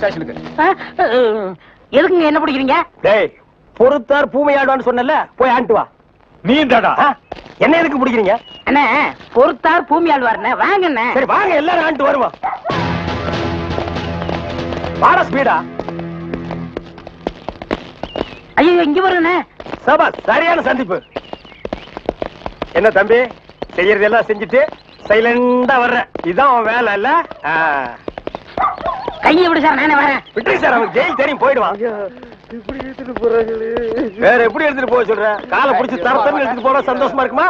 ஸ்டேஷனுக்கு. எதுக்குங்க என்ன பிடிக்கிறீங்க? டேய், பொறுத்தார் பூமை ஆடுவான்னு சொன்னல, போய் ஆண்டு வா. நீ தாடா என்ன எதுக்கு பிடிக்கிறீங்க? அண்ணே, பொறுத்தார் பூமி ஆழ்வார்ண்ணே, வாங்கண்ணே. சரி வாங்க, எல்லாரும் ஆண்டு வருவோம். வாட ஸ்பீடா. ஐயோ, இங்க வருங்கண்ணே. சபா, சரியான சந்திப்பு. என்ன தம்பி, செய்யறதெல்லாம் செஞ்சுட்டு சைலண்டா வர்ற, இதான் உன் வேலை இல்ல? கையை விடு சார், நானே வரேன். விட்டு சார், அவன் ஜெயில் தெரியும், போயிடுவான். இப்படி எடுத்துட்டு போறாங்களே. வேற எப்படி எடுத்துட்டு போக சொல்ற? காலை பிடிச்சி தரத்தன்னு எடுத்துட்டு போற சந்தோஷமா இருக்குமா?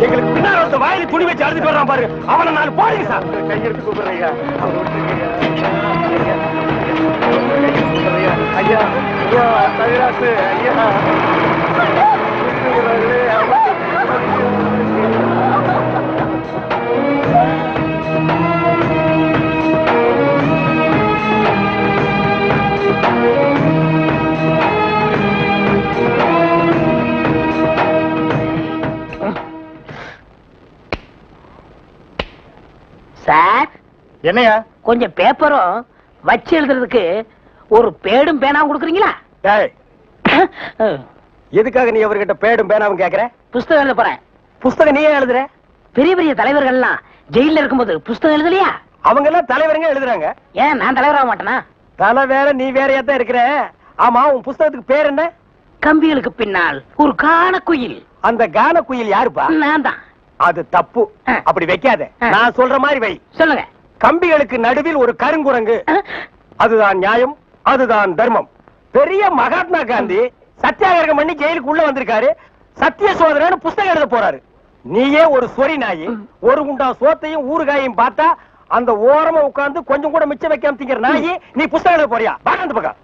எங்களுக்கு பின்னாடி ஒருத்த வாயில துணி வச்சு அழுது போடுறான் பாரு, அவனை நாலு போடுங்க சார். கையெடுத்து கூப்பிடுறீங்க. ஐயா ஐயா, தவிராசு ஐயா. சார், என்னையா? கொஞ்சம் பேப்பரும் வச்சு எழுதுறதுக்கு ஒரு பேடும் பேனாவும் கொடுக்குறீங்களா? எதுக்காக நீ அவர்கிட்ட பேடும் பேனாவும் கேக்குற? புஸ்தகம் எழுத போறேன். புஸ்தகம் நீயே எழுதுற? பெரிய பெரிய தலைவர்கள் எல்லாம் ஜெயில இருக்கும்போது புஸ்தகம் எழுதலையா? அவங்க எல்லாம் தலைவருங்க எழுதுறாங்க. ஏன் நான் தலைவராக மாட்டேனா? தலை வேற, நீ வேறையா தான் இருக்கிற. ஆமா, உன் புஸ்தகத்துக்கு பேர் என்ன? கம்பிகளுக்கு பின்னால் ஒரு கான குயில். அந்த கான குயில் யாருப்பா? நான் தான். அது தப்பு, அப்படி வைக்காத. நான் சொல்ற மாதிரி வை. சொல்லுங்க. கம்பிகளுக்கு நடுவில் ஒரு கருங்குரங்கு, அதுதான் நியாயம், அதுதான் தர்மம். பெரிய மகாத்மா காந்தி சத்தியாகிரகம் பண்ணி ஜெயிலுக்கு உள்ள வந்திருக்காரு. சத்திய சோதனை புஸ்தகம் எழுத போறாரு. நீயே ஒரு சொரி நாயி, ஒரு குண்டா சோத்தையும் ஊறுகாயும் பார்த்தா அந்த ஓரமா உட்கார்ந்து கொஞ்சம் கூட மிச்சம் வைக்காம திங்கிற நாயி, நீ புஸ்தகம் எழுத போறியா? அந்த பக்கம்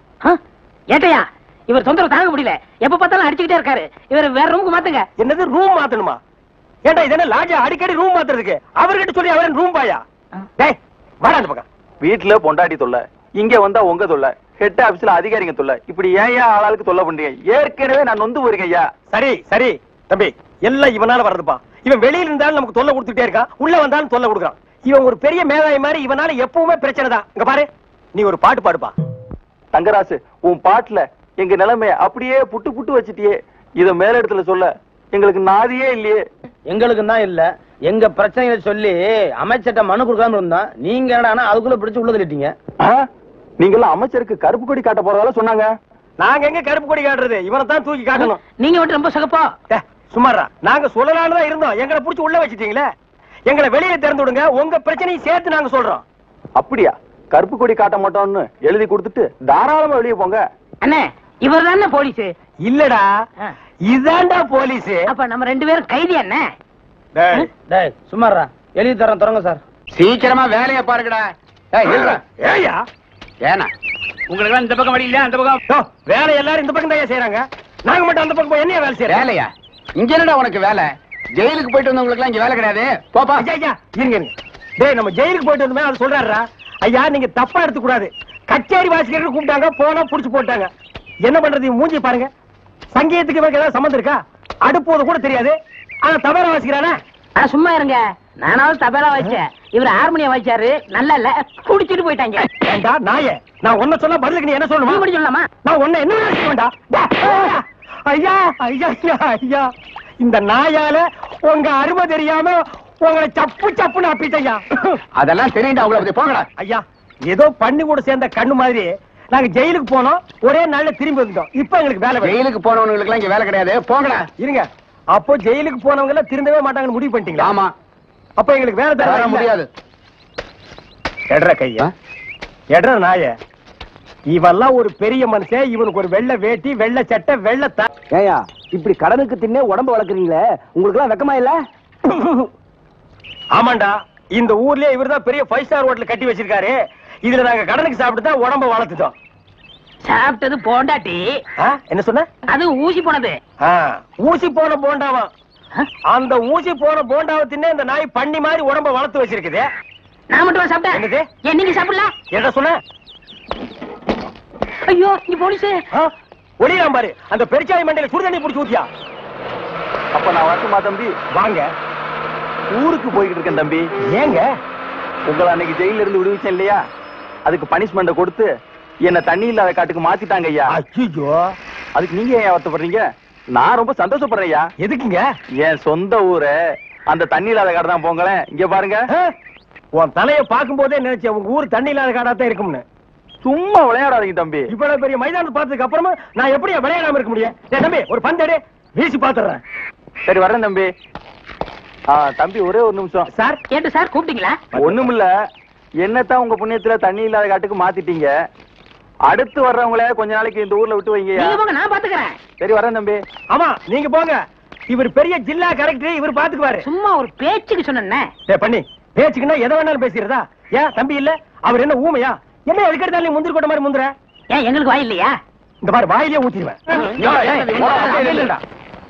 ஏட்டையா, இவர் தொந்தரவு தாங்க முடியல, எப்ப பார்த்தாலும் அடிச்சுக்கிட்டே இருக்காரு. இவர் வேற ரூமுக்கு மாத்துங்க. என்னது ரூம் மாத்தணுமா? ஏண்டா இது என்ன லாட்ஜா? அடிக்கடி ரூம் மாத்துறதுக்கு அவர்கிட்ட சொல்லி அவரன் ரூம் பாயா? டேய் வாடா அந்த பக்கம். வீட்டுல பொண்டாட்டி தொல்லை, இங்க வந்தா உங்க தொல்லை, ஹெட் ஆபீஸ்ல அதிகாரிங்க தொல்லை, இப்படி ஏன் ஆளாளுக்கு தொல்லை பண்றீங்க? ஏற்கனவே நான் நொந்து போயிருக்கேன் ஐயா. சரி சரி தம்பி, எல்லாம் இவனால வர்றதுப்பா. இவன் வெளியில இருந்தாலும் நமக்கு தொல்லை கொடுத்துட்டே இருக்கான், உள்ள வந்தாலும் தொல்லை கொடுக்குறான். இவன் ஒரு பெரிய மேதாவி மாதிரி, இவனால எப்பவுமே பிரச்சனை தான். இங்க பாரு, நீ ஒரு பாட்டு பாடுப்பா. தங்கராசு, உன் பாட்டுல எங்க நிலைமைய அப்படியே புட்டு புட்டு வச்சிட்டியே. இத மேல இடத்துல சொல்ல எங்களுக்கு நாதியே இல்லையே. எங்களுக்கு தான் இல்ல, எங்க பிரச்சனைகளை சொல்லி அமைச்சர்ட்ட மனு கொடுக்காம இருந்தா நீங்க என்னடா அதுக்குள்ள பிடிச்சு உள்ள தள்ளிட்டீங்க. நீங்க எல்லாம் அமைச்சருக்கு கருப்பு கொடி காட்ட போறதால சொன்னாங்க. நாங்க எங்க கருப்பு கொடி காட்டுறது? இவனை தான் தூக்கி காட்டணும். நீங்க மட்டும் ரொம்ப சகப்பா. சுமாரா, நாங்க சொல்லலான்னு தான் இருந்தோம், எங்களை புடிச்சு உள்ள வச்சிட்டீங்களே. எங்களை வெளியே திறந்து விடுங்க, உங்க பிரச்சனையும் சேர்த்து நாங்க சொல்றோம். அப்படியா? கருப்பு கொடி காட்ட மாட்டோம்னு எழுதி கொடுத்துட்டு தாராளமா வெளியே போங்க. அண்ணே, இவர் தானே போலீஸ்? இல்லடா, இதாண்டா போலீஸ். அப்ப நம்ம ரெண்டு பேரும் கைதி அண்ணே. டேய் சும்மாறா, எழுதி தரேன், தொடங்க சார். சீக்கிரமா வேலையை பாருங்கடா. ஏயா ஏனா உங்களுக்கு இந்த பக்கம் வழி இல்ல, அந்த பக்கம் வேலை எல்லாரும் இந்த பக்கம் தான் செய்யறாங்க. நாங்க மட்டும் அந்த பக்கம் போய் என்ன வேலை செய்யறோம்? வேலையா? இங்க என்னடா உனக்கு வேலை? ஜெயிலுக்கு போயிட்டு வந்தவங்களுக்கு எல்லாம் இங்க வேலை கிடையாது. போப்பா. ஐயா இருங்க. டேய், நம்ம ஜெயிலுக்கு போயிட்டு வந்தோமே, அது சொல்றாருடா. ஐயா நீங்க தப்பா எடுத்துக்க கூடாது. கச்சேரி வாசிக்கிறதுக்கு கூப்பிட்டாங்க, போனா புடிச்சு போட்டாங்க. என்ன பண்றது? மூஞ்சி பாருங்க. சங்கீதத்துக்கு இவருக்கு ஏதாவது சம்பந்தம் இருக்கா? அடுப்போது கூட தெரியாது, ஆனா தபேலா வாசிக்கிறானே. சும்மா இருங்க, நானாவது தபேலா வாசிச்சேன், இவர் ஹார்மோனியம் வாசிச்சாரு. நல்லா இல்ல, குடிச்சிட்டு போயிட்டாங்க. ஏண்டா நாயே, நான் ஒன்ன சொல்ல பதிலுக்கு நீ என்ன சொல்லணுமா? இப்படி சொல்லலாமா? நான் ஒன்ன என்ன வேண்டா. ஐயா ஐயா ஐயா, இந்த நாயால உங்க அருமை தெரியாம உங்களை சப்பு சப்புன்னு அப்பிட்டையா. அதெல்லாம் தெரியுண்டா, உங்களை பத்தி போங்கடா. ஐயா, ஏதோ பண்ணி கூட சேர்ந்த கண்ணு மாதிரி நாங்க ஜெயிலுக்கு போனோம், ஒரே நாள்ல திரும்பி வந்துட்டோம். இப்ப எங்களுக்கு வேலை. ஜெயிலுக்கு போனவங்களுக்கு எல்லாம் இங்க வேலை கிடையாது, போங்கடா. இருங்க, அப்போ ஜெயிலுக்கு போனவங்க எல்லாம் திருந்தவே மாட்டாங்கன்னு முடிவு பண்ணிட்டீங்களா? ஆமா. அப்ப எங்களுக்கு வேலை தர முடியாது. எட்ற கையா, எட்ற நாய. இவெல்லாம் ஒரு பெரிய மனுஷன், இவனுக்கு ஒரு வெள்ளை வேட்டி, வெள்ளை சட்டை, வெள்ளை ஏயா இப்படி கடனுக்கு தின்னே உடம்பு வளர்க்குறீங்களே, உங்களுக்கு எல்லாம் வெக்கமா இல்ல? ஆமாண்டா, இந்த ஊர்லயே இவர்தான் பெரிய 5 ஸ்டார் ஹோட்டல் கட்டி வச்சிருக்காரு. இதுல நாங்க கடனுக்கு சாப்பிட்டு தான் உடம்ப வளர்த்துட்டோம். சாப்பிட்டது போண்டாட்டி. என்ன சொன்ன? அது ஊசி போனது. ஊசி போன போண்டாவா? அந்த ஊசி போன போண்டாவை தின்னே இந்த நாய் பண்ணி மாதிரி உடம்ப வளர்த்து வச்சிருக்குது. நான் மட்டும் சாப்பிட்டேன். என்னது? நீங்க சாப்பிடல? என்ன சொன்ன? ஐயோ, நீ போலீஸ். ஒளியாம் பாரு, அந்த பெருச்சாய் மண்டையில சுடு தண்ணி புடிச்சு ஊத்தியா. அப்ப நான் வரட்டுமா தம்பி? வாங்க. ஊருக்கு போய்கிட்டு இருக்கேன் தம்பி. ஏங்க உங்களை அன்னைக்கு ஜெயில இருந்து விடுவிச்சேன் இல்லையா, அதுக்கு பனிஷ்மெண்ட் கொடுத்து என்ன தண்ணி இல்லாத காட்டுக்கு மாத்திட்டாங்க ஐயா. அச்சோ, அதுக்கு நீங்க ஏன் வருத்தப்படுறீங்க? நான் ரொம்ப சந்தோஷப்படுறேன் ஐயா. எதுக்குங்க? என் சொந்த ஊரு அந்த தண்ணி இல்லாத காடு தான். போங்களேன், இங்க பாருங்க. உன் தலைய பாக்கும் போதே நினைச்சேன் உங்க ஊர் தண்ணி இல்லாத காடாத்தான் இருக்கும்னு. சும்மா விளையாடாதீங்க தம்பி. இவ்வளவு பெரிய மைதானத்தை பார்த்ததுக்கு அப்புறமா நான் எப்படி விளையாடாம இருக்க முடியும்? தம்பி ஒரு பந்தேடு வீசி பாத்துறேன். சரி வர்றேன் தம்பி. தம்பி ஒரே ஒரு நிமிஷம். சார் கேட்டு சார் கூப்பிட்டீங்களா? ஒண்ணுமில்ல, என்னத்தான் உங்க புண்ணியத்துல தண்ணி இல்லாத காட்டுக்கு மாத்திட்டீங்க. அடுத்து வர்றவங்கள கொஞ்ச நாளைக்கு இந்த ஊர்ல விட்டு வைங்க. நான் பாத்துக்கிறேன். சரி வரேன் தம்பி. ஆமா நீங்க போங்க, இவர் பெரிய ஜில்லா கரெக்டர், இவர் பாத்துக்குவாரு. சும்மா ஒரு பேச்சுக்கு சொன்னேன். பண்ணி பேச்சுக்குன்னா எதை வேணாலும் பேசிக்கிறதா? ஏன் தம்பி இல்ல, அவர் என்ன ஊமையா? என்ன எதுக்கெடுத்தாலும் நீ முந்திரி கொட்ட மாதிரி முந்துற? ஏன் எங்களுக்கு வாய் இல்லையா? இந்த மாதிரி வாயிலே ஊத்திடுவேன்.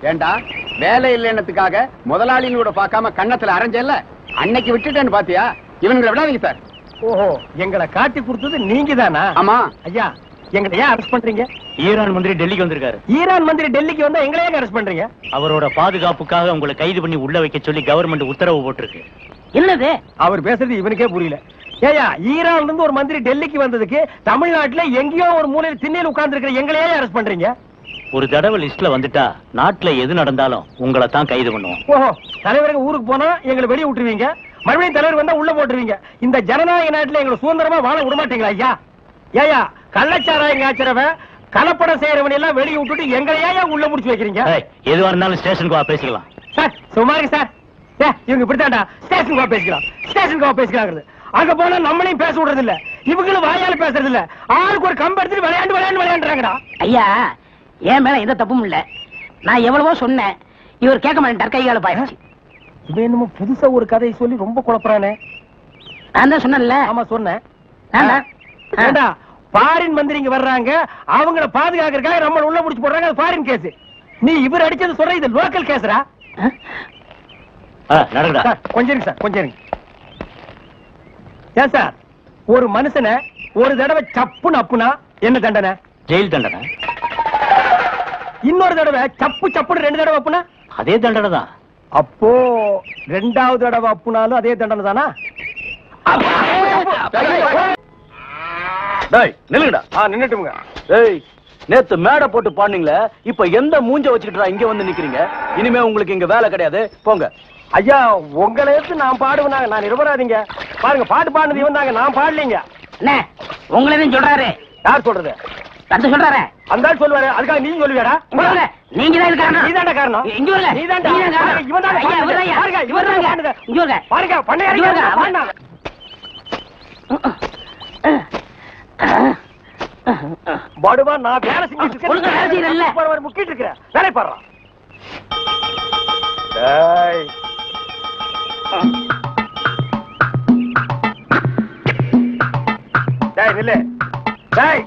ஏண்டா வேலை இல்லைன்னதுக்காக முதலாளியோட பார்க்காம கண்ணத்துல அரைஞ்சல்ல, அன்னைக்கு விட்டுட்டேன்னு பாத்தியா? இவனுங்களை விடாதீங்க சார். ஓஹோ, எங்களை காட்டி கொடுத்தது நீங்க தானா? ஆமா ஐயா, எங்களை ஏன் அரெஸ்ட் பண்றீங்க? ஈரான் மந்திரி டெல்லிக்கு வந்திருக்காரு. ஈரான் மந்திரி டெல்லிக்கு வந்தா எங்களை ஏன் அரெஸ்ட் பண்றீங்க? அவரோட பாதுகாப்புக்காக உங்களை கைது பண்ணி உள்ள வைக்க சொல்லி கவர்மெண்ட் உத்தரவு போட்டிருக்கு. என்னது அவர் பேசுறது இவனுக்கே புரியல. ஏயா, ஈரான்ல இருந்து ஒரு மந்திரி டெல்லிக்கு வந்ததுக்கு தமிழ்நாட்டுல எங்கேயோ ஒரு மூலையில் திண்ணையில் உட்கார்ந்து இருக்கிற எங்களையே அரெஸ்ட் பண்றீங்க? ஒரு தடவை லிஸ்ட்ல வந்துட்டா நாட்டுல எது நடந்தாலும் உங்களை தான் கைது பண்ணுவோம். ஓஹோ, தலைவருக்கு ஊருக்கு போனா எங்களை வெளியே விட்டுருவீங்க, மறுபடியும் தலைவர் வந்தா உள்ள போட்டுருவீங்க. இந்த ஜனநாயக நாட்டுல எங்களை சுதந்திரமா வாழ விட மாட்டீங்களா ஐயா? ஏயா, கள்ளச்சாராயம் காய்ச்சறவன் கலப்படம் செய்யறவன் எல்லாம் வெளியே விட்டுட்டு எங்களையா உள்ள முடிச்சு வைக்கிறீங்க? எதுவா இருந்தாலும் ஸ்டேஷனுக்கு வா பேசிக்கலாம். சார் சுமாருங்க சார். இவங்க இப்படித்தாண்டா ஸ்டேஷனுக்கு வா பேசிக்கலாம், ஸ்டேஷனுக்கு வா பேசிக்கலாம். அங்க போனா நம்மளையும் பேச விடுறது இல்ல, இவங்களும் வாயால பேசுறது இல்ல. ஆளுக்கு ஒரு கம்பு எடுத்துட்டு விளையாண்டுறாங்கடா. ஐயா, என் மேல எந்த தப்பும் இல்ல. நான் எவ்வளவோ சொன்னேன், இவர் கேட்க மாட்டேன். கைகால பாயிடுச்சு. இவன் என்னமோ புதுசா ஒரு கதையை சொல்லி ரொம்ப குழப்பறானே. நான் தான் சொன்னேன்ல. ஆமா சொன்னேன். ஏண்டா ஃபாரின் மந்திரிங்க வர்றாங்க, அவங்கள பாதுகாக்கிறதுக்காக நம்ம உள்ள முடிச்சு போடுறாங்க. அது ஃபாரின் கேஸ். நீ இவர் அடிச்சது சொல்ற இது லோக்கல் கேஸ்ரா? நடக்குதா? கொஞ்சம் இருங்க சார், கொஞ்சம் இருங்க. ஏன் சார், ஒரு மனுஷனை ஒரு தடவை சப்புன்னு அப்புனா என்ன தண்டனை? ஜெயில் தண்டனை. இன்னொரு தடவை சப்பு சப்புன்னு 2 தடவை அப்புனா அதே தண்டனை தான். அப்போ 2வது தடவை அப்புனாலும் அதே தண்டனை தானா? நில்லுங்கடா. நின்னுட்டுங்க. நேத்து மேடை போட்டு பாடுனீங்களே, இப்ப எந்த மூஞ்ச வச்சுக்கிட்டா இங்க வந்து நிக்கிறீங்க? இனிமே உங்களுக்கு இங்க வேலை கிடையாது, போங்க. ஐயா, உங்களை எடுத்து நான் பாடுவேனாங்க, நான் நிரபராதிங்க. பாருங்க, பாட்டு பாடுனது இவன் தாங்க, நான் பாடலீங்க. என்ன உங்களை சொல்றாரு? யார் சொல்றது? தந்து சொல்றாரு. அந்த ஆள் சொல்லுவாரு, அதுக்காக நீ சொல்லுவியாடா? நீங்க தான் காரணம். நீ தாண்டா காரணம். இங்க வரல. நீ தாண்டா. இவன் தான் பாருங்க, இவன் தான் பாடுங்க. இங்க வரல. பாருங்க, பண்ணையாரிங்க பாடுனா. பாடுவா, நான் வேலை செஞ்சிட்டு ஒழுங்கா வேலை செய்யறல்ல. இருக்கேன், முக்கிட்டு இருக்கிறேன், வேலை பாடுறான். டேய் டேய் நில்லு. டேய்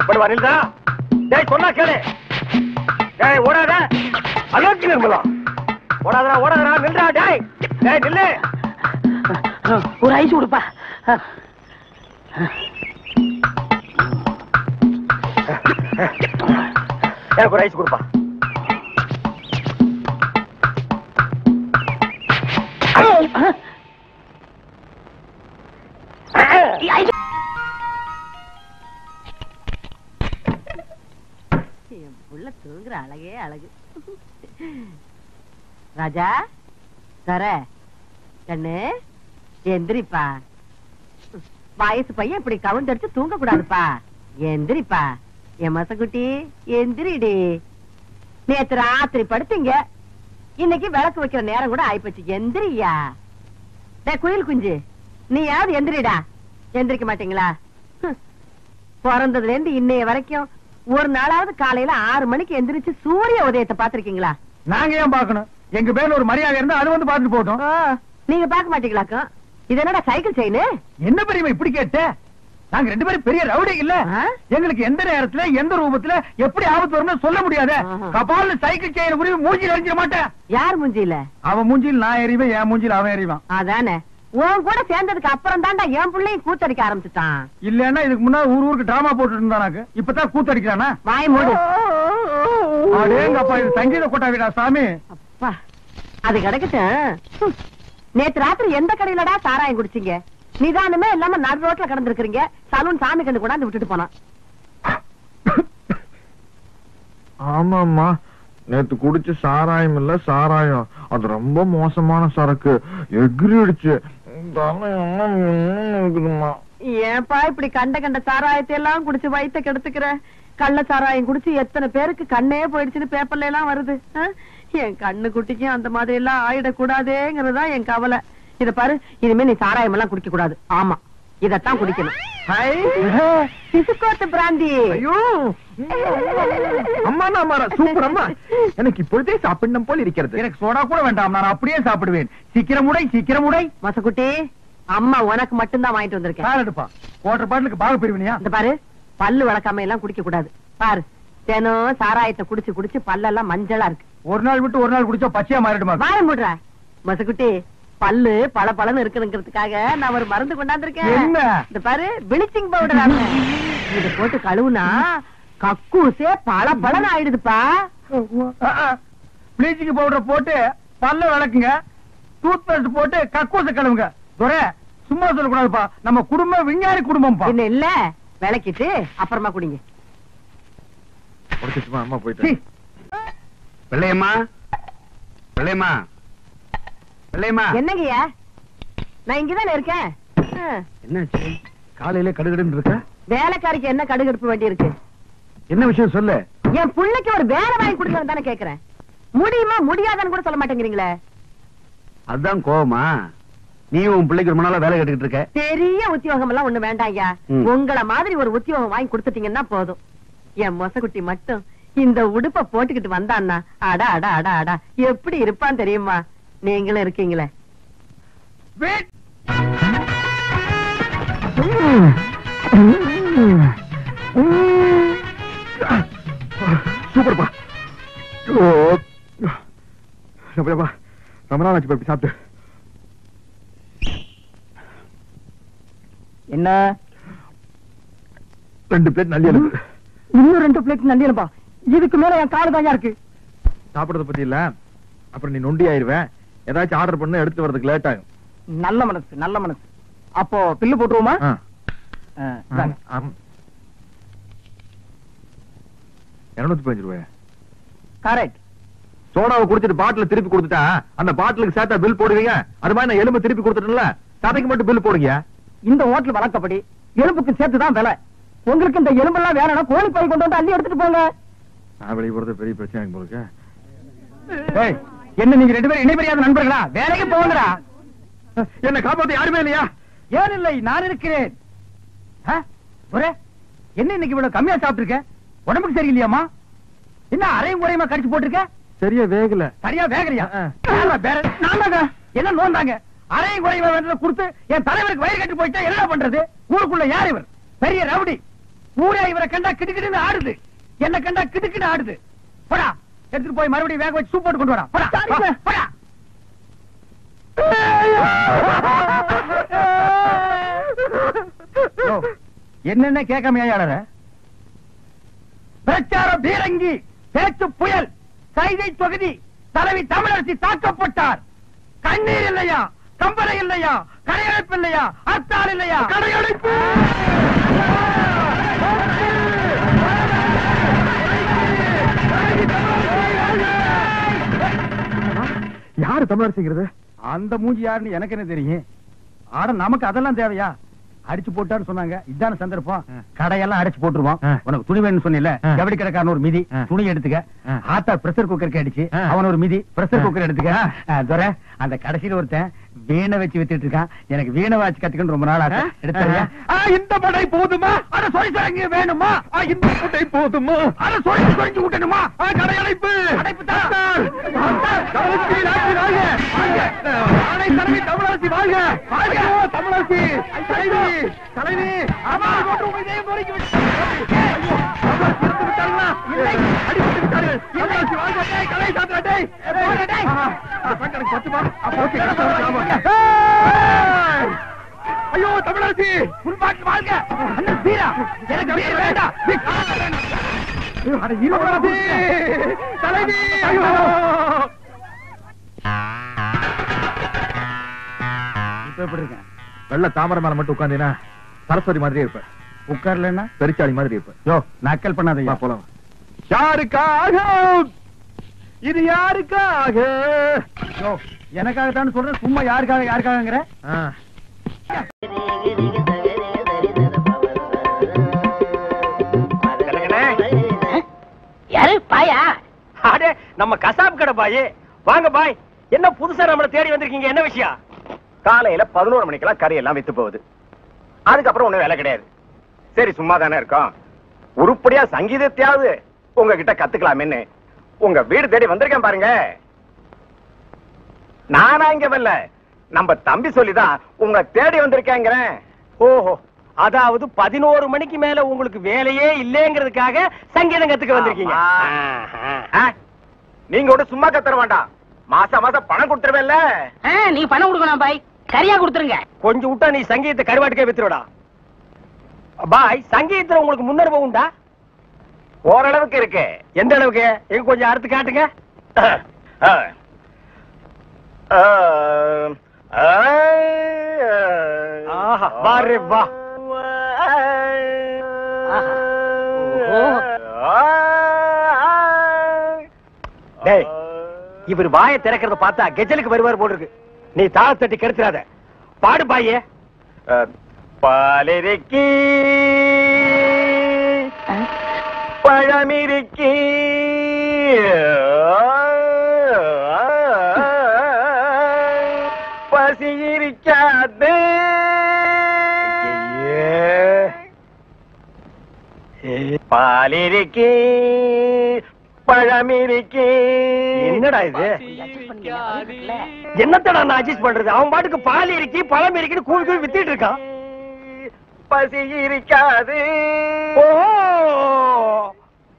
படுவா, நில்லுடா. டேய் சொன்னா கேளு. டேய் ஓடாத, அலோக்கி நிர்மலா. ஓடாதடா, ஓடாதடா, நில்லுடா. டேய் டேய் நில்லு. ஒரு ஐஸ் கொடுப்பா. எனக்கு ஒரு ஐஸ் கொடுப்பா. புள்ள தூங்குற அழகே அழகு. ராஜா தர கண்ணு எந்திரிப்பா. வயசு பையன் இப்படி கவுண்டடிச்சு தூங்க கூடாதுப்பா. எந்திரிப்பா என் மசக்குட்டி, எந்திரிடி. நேத்து ராத்திரி படுத்தீங்க, இன்னைக்கு விளக்கு வைக்கிற நேரம் கூட ஆயிப்போச்சு. எந்திரியா. குயில் குஞ்சு, நீ யாவது எந்திரிடா. எந்திரிக்க மாட்டீங்களா? பிறந்ததுல இருந்து இன்னைய வரைக்கும் ஒரு நாளாவது காலையில 6 மணிக்கு எந்திரிச்சு சூரிய உதயத்தை பாத்திருக்கீங்களா? நாங்க ஏன் பாக்கணும்? எங்க பேர்ல ஒரு மரியாதை இருந்தா அது வந்து பாத்துட்டு போட்டோம். நீங்க பாக்க மாட்டீங்களாக்கும்? இது என்னடா சைக்கிள் செயின்? என்ன பெரியமா இப்படி கேட்ட? நாங்க 2 பேரும் பெரிய ரவுடி இல்ல. எங்களுக்கு எந்த நேரத்துல எந்த ரூபத்துல எப்படி ஆபத்து வரும்னு சொல்ல முடியாது. கபால்ல சைக்கிள் செயின் உருவி மூஞ்சில எரிஞ்சிட மாட்டேன். யார் மூஞ்சில? அவன் மூஞ்சில் நான் எறிவேன், என் மூஞ்சில் அவன் எறிவான். அதானே. உன் கூட சேர்ந்ததுக்கு அப்புறம் தான்டா என் பிள்ளையும் கூத்தடிக்க ஆரம்பிச்சுட்டான். இல்லன்னா இதுக்கு முன்னாடி ஊருக்கு டிராமா போட்டு இருந்தானாக்கு, இப்பதான் கூத்தடிக்கிறானா? வாய் மூடு. அடேங்கப்பா, இது சங்கீத கொட்டா வீடா சாமி. அப்பா அது கிடக்கட்டும். நேத்து ராத்திரி எந்த கடையிலடா சாராயம் குடிச்சீங்க? நிதானமே இல்லாம நடு ரோட்ல கடந்திருக்கீங்க. சலூன் சாமி கண்டு கொண்டாந்து விட்டுட்டு போனான். ஆமாம்மா, நேத்து குடிச்ச சாராயம் இல்ல சாராயம், அது ரொம்ப மோசமான சரக்கு, எகிரிடுச்சு. ஏன்பா இப்படி கண்ட சாராயத்தை எல்லாம் குடிச்சு வயித்த கெடுத்துக்கிற? கள்ள சாராயம் குடிச்சு எத்தனை பேருக்கு கண்ணே போயிடுச்சுன்னு பேப்பர்ல எல்லாம் வருது. என் கண்ணு குட்டிக்கும் அந்த மாதிரி எல்லாம் ஆயிடக்கூடாதேங்கிறதா என் கவலை. இத பாரு, இனிமே நீ சாராயம் எல்லாம் குடிக்க கூடாது. ஆமா, இதத்தான் குடிக்கணும். சிசுக்கோட்டு பிராந்தி. அம்மா சூப்பர் அம்மா, எனக்கு இப்பொழுதே சாப்பிடணும் போல் இருக்கிறது. எனக்கு சோடா கூட வேண்டாம், நான் அப்படியே சாப்பிடுவேன். சீக்கிரம் உடை. மசக்குட்டி, அம்மா உனக்கு மட்டும்தான் வாங்கிட்டு வந்திருக்கேன். குவார்டர் பாட்டிலுக்கு பாக பிரிவினியா? இந்த பாரு, பல்லு வளர்க்காம எல்லாம் குடிக்க கூடாது. பாரு, தினம் சாராயத்தை குடிச்சு குடிச்சு பல்லெல்லாம் மஞ்சளா இருக்கு. ஒரு நாள் விட்டு ஒரு நாள் குடிச்சா பச்சையா மாறிடுமா? வாய மூடுற மசக்குட்டி. பல்லு பல பலன்னு இருக்கணுங்கிறதுக்காக நான் ஒரு மருந்து கொண்டாந்துருக்கேன். இந்த பாரு, பிளீச்சிங் பவுடர். இத போட்டு கழுவுனா கக்கூசே பல பலன்னு ஆயிடுதுப்பா. பிளீச்சிங் பவுடர் போட்டு பல்ல விளக்குங்க, டூத் பேஸ்ட் போட்டு கக்கூச கழுவுங்க. சும்மா சொல்லக்கூடாதுப்பா, நம்ம குடும்பம் விஞ்ஞானி குடும்பம். என்ன இல்ல, விளக்கிட்டு அப்புறமா குடிங்க. அம்மா போயிட்டு. வெள்ளையம்மா, வெள்ளையம்மா, வெள்ளையம்மா. என்னங்கய்யா, நான் இங்கதானே இருக்கேன். என்னாச்சு? காலையில கடுகடுன்னு இருக்க. வேலைக்காரிக்கு என்ன கடுகடுப்பு வேண்டி இருக்கு? என்ன விஷயம் சொல்லு. என் பிள்ளைக்கு ஒரு வேலை வாங்கி கொடுக்கணும் தானே கேக்குறேன். முடியுமா முடியாதான்னு கூட சொல்ல மாட்டேங்கிறீங்களே. அதுதான் கோவமா? நீ உன் பிள்ளைக்கு ரொம்ப நாளா வேலை கேட்டுக்கிட்டு இருக்க. பெரிய உத்தியோகம் எல்லாம் ஒண்ணு வேண்டாம் ஐயா. உங்கள மாதிரி ஒரு உத்தியோகம் வாங்கி கொடுத்துட்டீங்கன்னா போதும். என் மொசக்குட்டி மட்டும் இந்த உடுப்ப போட்டுக்கிட்டு வந்தான்னா அடா அடா அடா அடா எப்படி இருப்பான் தெரியுமா? நீங்களும் இருக்கீங்களே. சூப்பர்ப்பா. ரொம்ப நாள் ஆச்சு இப்படி சாப்பிட்டு. என்ன? 2 பிளேட் நல்லி எலும்பு. இன்னும் 2 பிளேட் நல்லி எலும்பா? இதுக்கு மேல என் காடு தாங்க இருக்கு. சாப்பிடறத பத்தி இல்ல, அப்புறம் நீ நொண்டி ஆயிருவேன். ஏதாச்சும் ஆர்டர் பண்ண எடுத்து வரதுக்கு லேட் ஆகும். நல்ல மனசு, நல்ல மனசு. அப்போ பில்லு போட்டுருவோமா? 215 ரூபாய். கரெக்ட். சோடாவை குடிச்சிட்டு பாட்டில திருப்பி கொடுத்துட்டா அந்த பாட்டிலுக்கு சேர்த்தா பில் போடுவீங்க. அது மாதிரி நான் எலும்பு திருப்பி கொடுத்துட்டேன்ல, சதைக்கு மட்டும் பில் போடுங்க. இந்த ஹோட்டல் வழக்கப்படி எலும்புக்கு சேர்த்துதான் விலை. உங்களுக்கு இந்த எலும்பெல்லாம் வேணும்னா கோழி பை கொண்டு வந்து அள்ளி எடுத்துட்டு போங்க. நான் வெளியே போறது பெரிய பிரச்சனை போலுக்கு. என்ன நீங்க 2 பேரும் இணைபெரியாத நண்பர்களா? வேலைக்கு போங்கடா. என்ன காப்பாத்த யாருமே இல்லையா? ஏன் இல்லை, நான் இருக்கிறேன். என்ன இன்னைக்கு இவ்வளவு கம்மியா சாப்பிட்டுருக்க? உடம்புக்கு சரியில்லையாமா? என்ன அரையும் குறையுமா கடிச்சு போட்டிருக்க? சரியா வேகல. சரியா வேகலையா? என்ன நோந்தாங்க? அரையும் குறையுமா கொடுத்து என் தலைவருக்கு வயிறு கட்டி போயிட்டா என்ன பண்றது? ஊருக்குள்ள யார் இவர்? பெரிய ரவுடி. ஊரே இவரை கண்டா கிடுக்கிடுன்னு ஆடுது, என்ன கண்டா கிடுக்கிட்டு ஆடுது. போடா, எடுத்துட்டு போய் மறுபடியும் வேக வச்சு சூப் போட்டு கொண்டு வரா. போடா. என்னென்ன கேட்காமையாளர? பிரச்சார பீரங்கி, பேச்சு புயல், கைதை தொகுதி தலைவி தமிழரசி தாக்கப்பட்டார். கண்ணீர் இல்லையா? கம்பளை இல்லையா? கடையடைப்பு இல்லையா? அத்தாள் இல்லையா? கடையடைப்பு. யாரு தமிழரசிங்கிறது? அந்த மூஞ்சி யாருன்னு எனக்கு என்ன தெரியும்? ஆட நமக்கு அதெல்லாம் தேவையா? அடிச்சு போட்டான்னு சொன்னாங்க, இதான சந்தர்ப்பம். கடையெல்லாம் அடிச்சு போட்டுருவோம். உனக்கு துணி வேணும்னு சொன்னில, ஜவுளி கடைக்காரன் ஒரு மிதி, துணி எடுத்துக்க. ஆத்தா பிரஷர் குக்கருக்கு அடிச்சு அவன் ஒரு மிதி, பிரஷர் குக்கர் எடுத்துக்க. அந்த கடைசியில ஒருத்தன் வீணை வச்சு வித்துட்டு இருக்கான். எனக்கு வீணை வாச்சு கத்துக்கணும் ரொம்ப நாள் ஆச்சு. எடுத்துறியா? இந்த படை போதுமா? அட சொரிசரங்க வேணுமா? இந்த படை போதுமா? அட சொரிஞ்சு விட்டணுமா? கடையடைப்பு. அடைப்பு தான். தமிழரசி வாழ்க! வாழ்க தமிழரசி! தலைவி! தலைவி! ஐயோ தமிழரசி! முன்பாட்டு வாழ்க! அண்ணன் வீரா! எனக்கு வீர வேண்டாம்! தலைவி! எப்படி இருக்கேன்? வெள்ள தாமரை மேல மட்டும் உட்கார்ந்தீங்கன்னா சரஸ்வதி மாதிரியே இருப்ப. உட்கார்லன்னா பெருச்சாளி மாதிரி இருப்ப. யோ நக்கல் பண்ணாதீங்க. போலாம். யாருக்காக இது யாருக்காக? யோ எனக்காகத்தான் சொல்றேன், சும்மா யாருக்காகங்கிற? யாரு பாயா? அடே நம்ம கசாப் கடை பாய். வாங்க பாய். என்ன புதுசா நம்மள தேடி வந்திருக்கீங்க? என்ன விஷயம்? காலையில 11 மணிக்கெல்லாம் கறி எல்லாம் வித்து போகுது. அதுக்கப்புறம் ஒண்ணும் வேலை கிடையாது. சரி சும்மா தானே இருக்கோம், உருப்படியா சங்கீதத்தையாவது உங்ககிட்ட கத்துக்கலாமேன்னு உங்க வீடு தேடி வந்திருக்கேன் பாருங்க. நானா இங்க வரல, நம்ம தம்பி சொல்லிதான் உங்க தேடி வந்திருக்கேங்கிறேன். ஓஹோ, அதாவது 11 மணிக்கு மேல உங்களுக்கு வேலையே இல்லைங்கிறதுக்காக சங்கீதம் கத்துக்க வந்திருக்கீங்க. நீங்க ஒண்ணு சும்மா கத்துற வேண்டாம், மாசம் மாசம் பணம் கொடுத்துருவேன்ல. நீ பணம் கொடுக்கணும் பாய், சரியா கொடுத்துருங்க. கொஞ்சம் விட்டா நீ சங்கீதத்தை கருவாட்டுக்கே வித்துருடா. பாய், சங்கீதத்துல உங்களுக்கு முன்னனுபவம் உண்டா? ஓரளவுக்கு இருக்கு. எந்த அளவுக்கு? எங்க கொஞ்சம் அறுத்து காட்டுங்க. ஆஹா, வாரே வா. டேய், இவர் வாயை திறக்கிறத பார்த்தா கெஜலுக்கு வருவார் போல இருக்கு. நீ தாள தட்டி கெடுத்துறாத. பாடு பாயே. பாலிருக்கி பழமிருக்கி பசி இருக்காது. பாலிருக்கி பழமிருக்கி. என்னடா இது? என்னத்தடா நான் அட்ஜஸ்ட் பண்றது? அவன் பாட்டுக்கு பால் இருக்கி பழம் இருக்குன்னு கூவி கூவி வித்திட்டு இருக்கான். பசி இருக்காது. ஓஹோ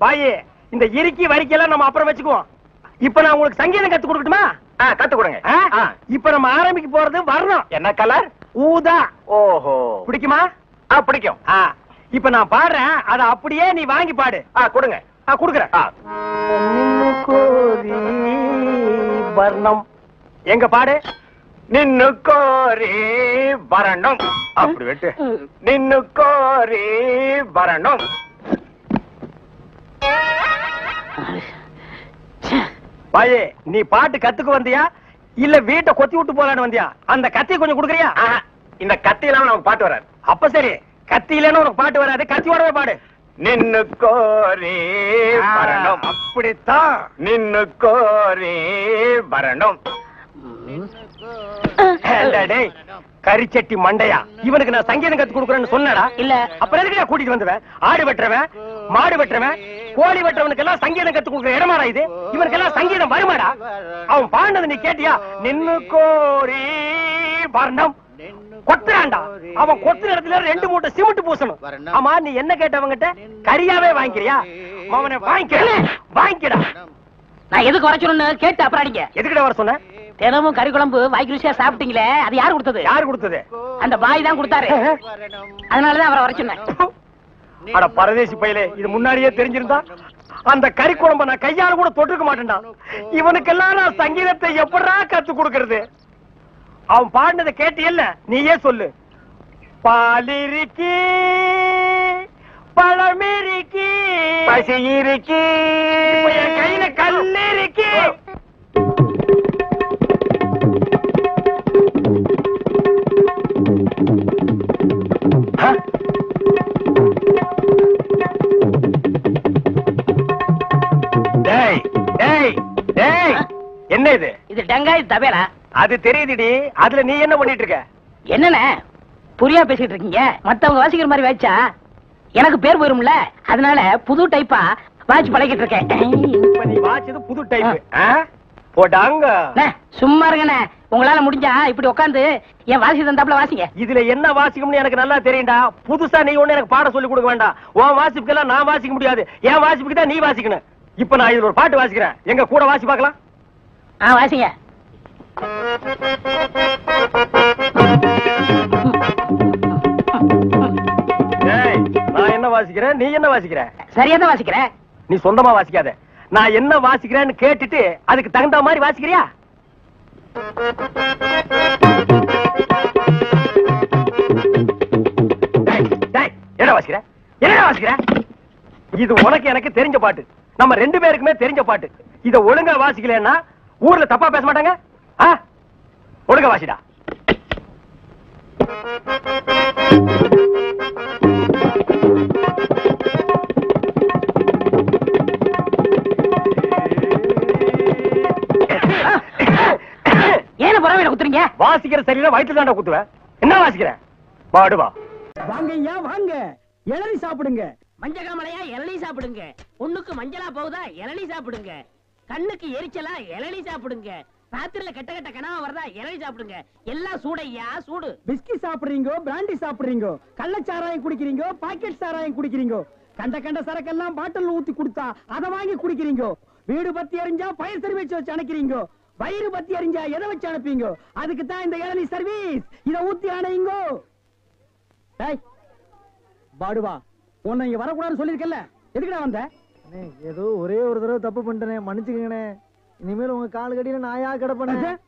பாயே, இந்த இறுக்கி வரிக்கெல்லாம் நம்ம அப்புறம் வச்சுக்குவோம். இப்ப நான் உங்களுக்கு சங்கீதம் கத்து கொடுக்கட்டுமா? கத்து கொடுங்க. இப்ப நம்ம ஆரம்பிக்க போறது வரணும். என்ன கலர்? ஊதா. ஓஹோ, பிடிக்குமா? பிடிக்கும். இப்ப நான் பாடுறேன், அத அப்படியே நீ வாங்கி பாடு. கொடுங்க. குடுக்குறேன். வர்ணம் எங்க பாடு. நின்னு கோரி வரணும். அப்படி வெட்டு. நின்னு கோரி வரணும். பாயே, நீ பாட்டு கத்துக்கு வந்தியா இல்ல வீட்டை கொத்தி விட்டு போலான்னு வந்தியா? அந்த கத்தியை கொஞ்சம் குடுக்குறியா? இந்த கத்தியில நமக்கு பாட்டு வராது. அப்ப சரி, கத்தி இல்லன்னு உனக்கு பாட்டு வராது, கத்தியோடவே பாடு. நின்னு கோரி வரணும். அப்படித்தான். நின்னு கோரி வரணும். டேய், கரிச்சட்டி மண்டையா, இவனுக்கு நான் சங்கீதம் கத்து கொடுக்குறேன்னு சொன்னடா? இல்ல. அப்புறம் எதுக்கு நான் கூட்டிட்டு வந்துவேன்? ஆடு வெட்டுறவன், மாடு வெட்டுறவன், கோழி வெட்டுறவனுக்கு எல்லாம் சங்கீதம் கத்து கொடுக்குற இடமாடா இது? இவனுக்கு எல்லாம் சங்கீதம் வருமாடா? அவன் பாண்டது நீ கேட்டியா? நின்னு கோரி வர்ணம். கொத்துறான்டா. அவன் கொத்துற இடத்துல 2 மூட்டை சிமெண்ட் பூசணும். ஆமா, நீ என்ன கேட்டவங்கிட்ட? கரியாவே வாங்கிக்கிறியா? அவனை வாங்கிக்கடா. நான் எதுக்கு வர சொன்னு கேட்டு அப்புறம் அடிங்க. எதுக்கிட்ட வர சொன்ன? தினமும் கறி குழம்பு வாய்க்கு ருசியா சாப்பிட்டீங்களே, அது யாரு கொடுத்தது? யாரு கொடுத்தது? அந்த பாய் தான் கொடுத்தாரு. அதனாலதான் அவரை வர சொன்னேன். அட பரதேசி பையலே, இது முன்னாடியே தெரிஞ்சிருந்தா அந்த கறி குழம்ப நான் கையால கூட தொட்டுக்க மாட்டேன்டா. இவனுக்கெல்லாம் நான் சங்கீதத்தை எப்படா கத்து கொடுக்கறது? அவன் பாடினதை கேட்டியல்ல, நீயே சொல்லு. பாலிருக்கி பழமிருக்கி பசி இருக்கி. என் கையில கல்லு இருக்கு. டேய் டேய் டேய், என்ன இது? இது டங்காய் தபேலா. அது தெரியுதுடி, அதுல நீ என்ன பண்ணிட்டு இருக்க? என்னண்ணே புரியா பேசிட்டு இருக்கீங்க? மத்தவங்க வாசிக்கிற மாதிரி வாய்ச்சா எனக்கு பேர் போயிரும்ல, அதனால புது டைப்பா வாட்ச் பழகிட்டு இருக்கேன். இப்ப நீ வாச்சது புது டைப். போடாங்க. சும்மா இருங்கண்ணே, உங்களால முடிஞ்சா இப்படி உட்காந்து என் வாசி தந்தாப்புல வாசிங்க. இதுல என்ன வாசிக்கும்னு எனக்கு நல்லா தெரியும்டா. புதுசா நீ ஒண்ணு எனக்கு பாடம் சொல்லி கொடுக்க வேண்டாம். உன் வாசிப்புக்கெல்லாம் நான் வாசிக்க முடியாது, என் வாசிப்புக்கு தான் நீ வாசிக்கணும். இப்ப நான் இதுல ஒரு பாட்டு வாசிக்கிறேன், எங்க கூட வாசி பார்க்கலாம். வாசிங்க. நான் என்ன வாசிக்கிறேன், நீ என்ன வாசிக்கிற? சரியா தான் வாசிக்கிறேன். நீ சொந்தமா வாசிக்காத, நான் என்ன வாசிக்கிறேன்னு கேட்டுட்டு அதுக்கு தகுந்த மாதிரி வாசிக்கிறியா? இது உனக்கு எனக்கு தெரிஞ்ச பாட்டு, நம்ம 2 பேருக்குமே தெரிஞ்ச பாட்டு. இத ஒழுங்கா வாசிக்கலன்னா ஊர்ல தப்பா பேச மாட்டாங்க. ஒழுங்கா வாசிடா. ஏன பரவாயில்ல குத்துறீங்க? வாசிக்கிற சரியில்லை, வயிற்றுல தாண்டா குத்துவேன். என்ன வாசிக்கிற? பாடுவா. வாங்க ஐயா வாங்க, இளநீ சாப்பிடுங்க. மஞ்சகாமலையா இளநீ சாப்பிடுங்க. பொண்ணுக்கு மஞ்சளா போகுதா இளநீ சாப்பிடுங்க. கண்ணுக்கு எரிச்சலா இளநீ சாப்பிடுங்க. ராத்திரில கெட்ட கெட்ட கனவா வருதா இளநீ சாப்பிடுங்க. எல்லாம் சூடையா சூடு. பிஸ்கி சாப்பிடுறீங்க, பிராண்டி சாப்பிடுறீங்க, கள்ளச்சாராயம் குடிக்கிறீங்க, பாக்கெட் சாராயம் குடிக்கிறீங்க, கண்ட கண்ட சரக்கெல்லாம் பாட்டில் ஊத்தி கொடுத்தா அதை வாங்கி குடிக்கிறீங்க. வீடு பத்தி எரிஞ்சா ஃபயர் சர்வீஸ் வச்சு அணைக்கிறீங்க. வயிறு பத்தி எரிஞ்சா எதை வச்சு அனுப்பீங்க? அதுக்கு தான் இந்த இளநீ சர்வீஸ். இத ஊத்தி அணையுங்க. பாடுவா, உன்னை இங்க வரக்கூடாதுன்னு சொல்லிருக்கல, எதுக்குடா வந்த? ஏதோ ஒரே ஒரு தடவை தப்பு பண்ணிட்டேனே, மன்னிச்சுக்கங்கண்ணே. இனிமேல் உங்க கால் கடியில நாயா கிடப்பேன்.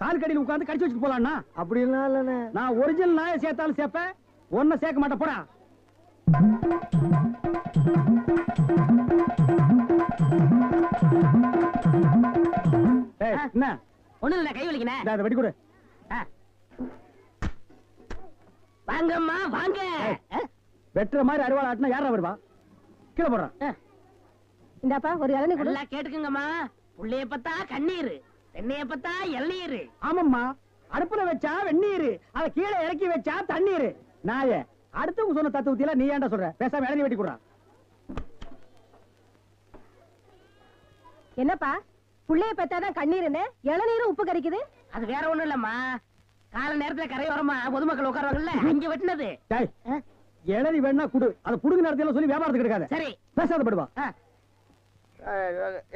கால் கடியில் உட்கார்ந்து கடிச்சு வச்சுட்டு போலாம்னா? அப்படிலாம் இல்லண்ணே. நான் ஒரிஜினல் நாயை சேர்த்தாலும் சேர்ப்பேன், ஒன்ன சேர்க்க மாட்டேன். போடா. என்ன ஒண்ணு இல்ல, கை வலிக்கணும். வெடி கொடு. வாங்கம்மா வாங்க. வெட்டுற மாதிரி அறுவாள் ஆட்டினா யாரா வருவா? கீழே போடுறான். இந்தாப்பா ஒரு இளநீ கொடு. நல்லா கேட்டுக்குங்கம்மா. புள்ளைய பத்தா கண்ணீர், தென்னைய பத்தா இளநீர். ஆமாம்மா, அடுப்புல வச்சா வெந்நீர், அத கீழே இறக்கி வச்சா தண்ணீர். நாய அடுத்தவங்க சொன்ன தத்துவத்தில நீ ஏன்டா சொல்ற? பேசாம இளநீ வெட்டி கொடுறா. என்னப்பா புள்ளைய பெத்தாதான் கண்ணீர்னு இளநீரும் உப்பு கறிக்குது? அது வேற ஒண்ணும் இல்லம்மா, கால நேரத்துல கரையோரமா பொதுமக்கள் உட்காருவாங்கல்ல, அங்க வெட்டினது. இளநீ வேணா குடு, அதை புடுங்க நேரத்துல சொல்லி வியாபாரத்துக்கு எடுக்காத. சரி பேசாத படுவா.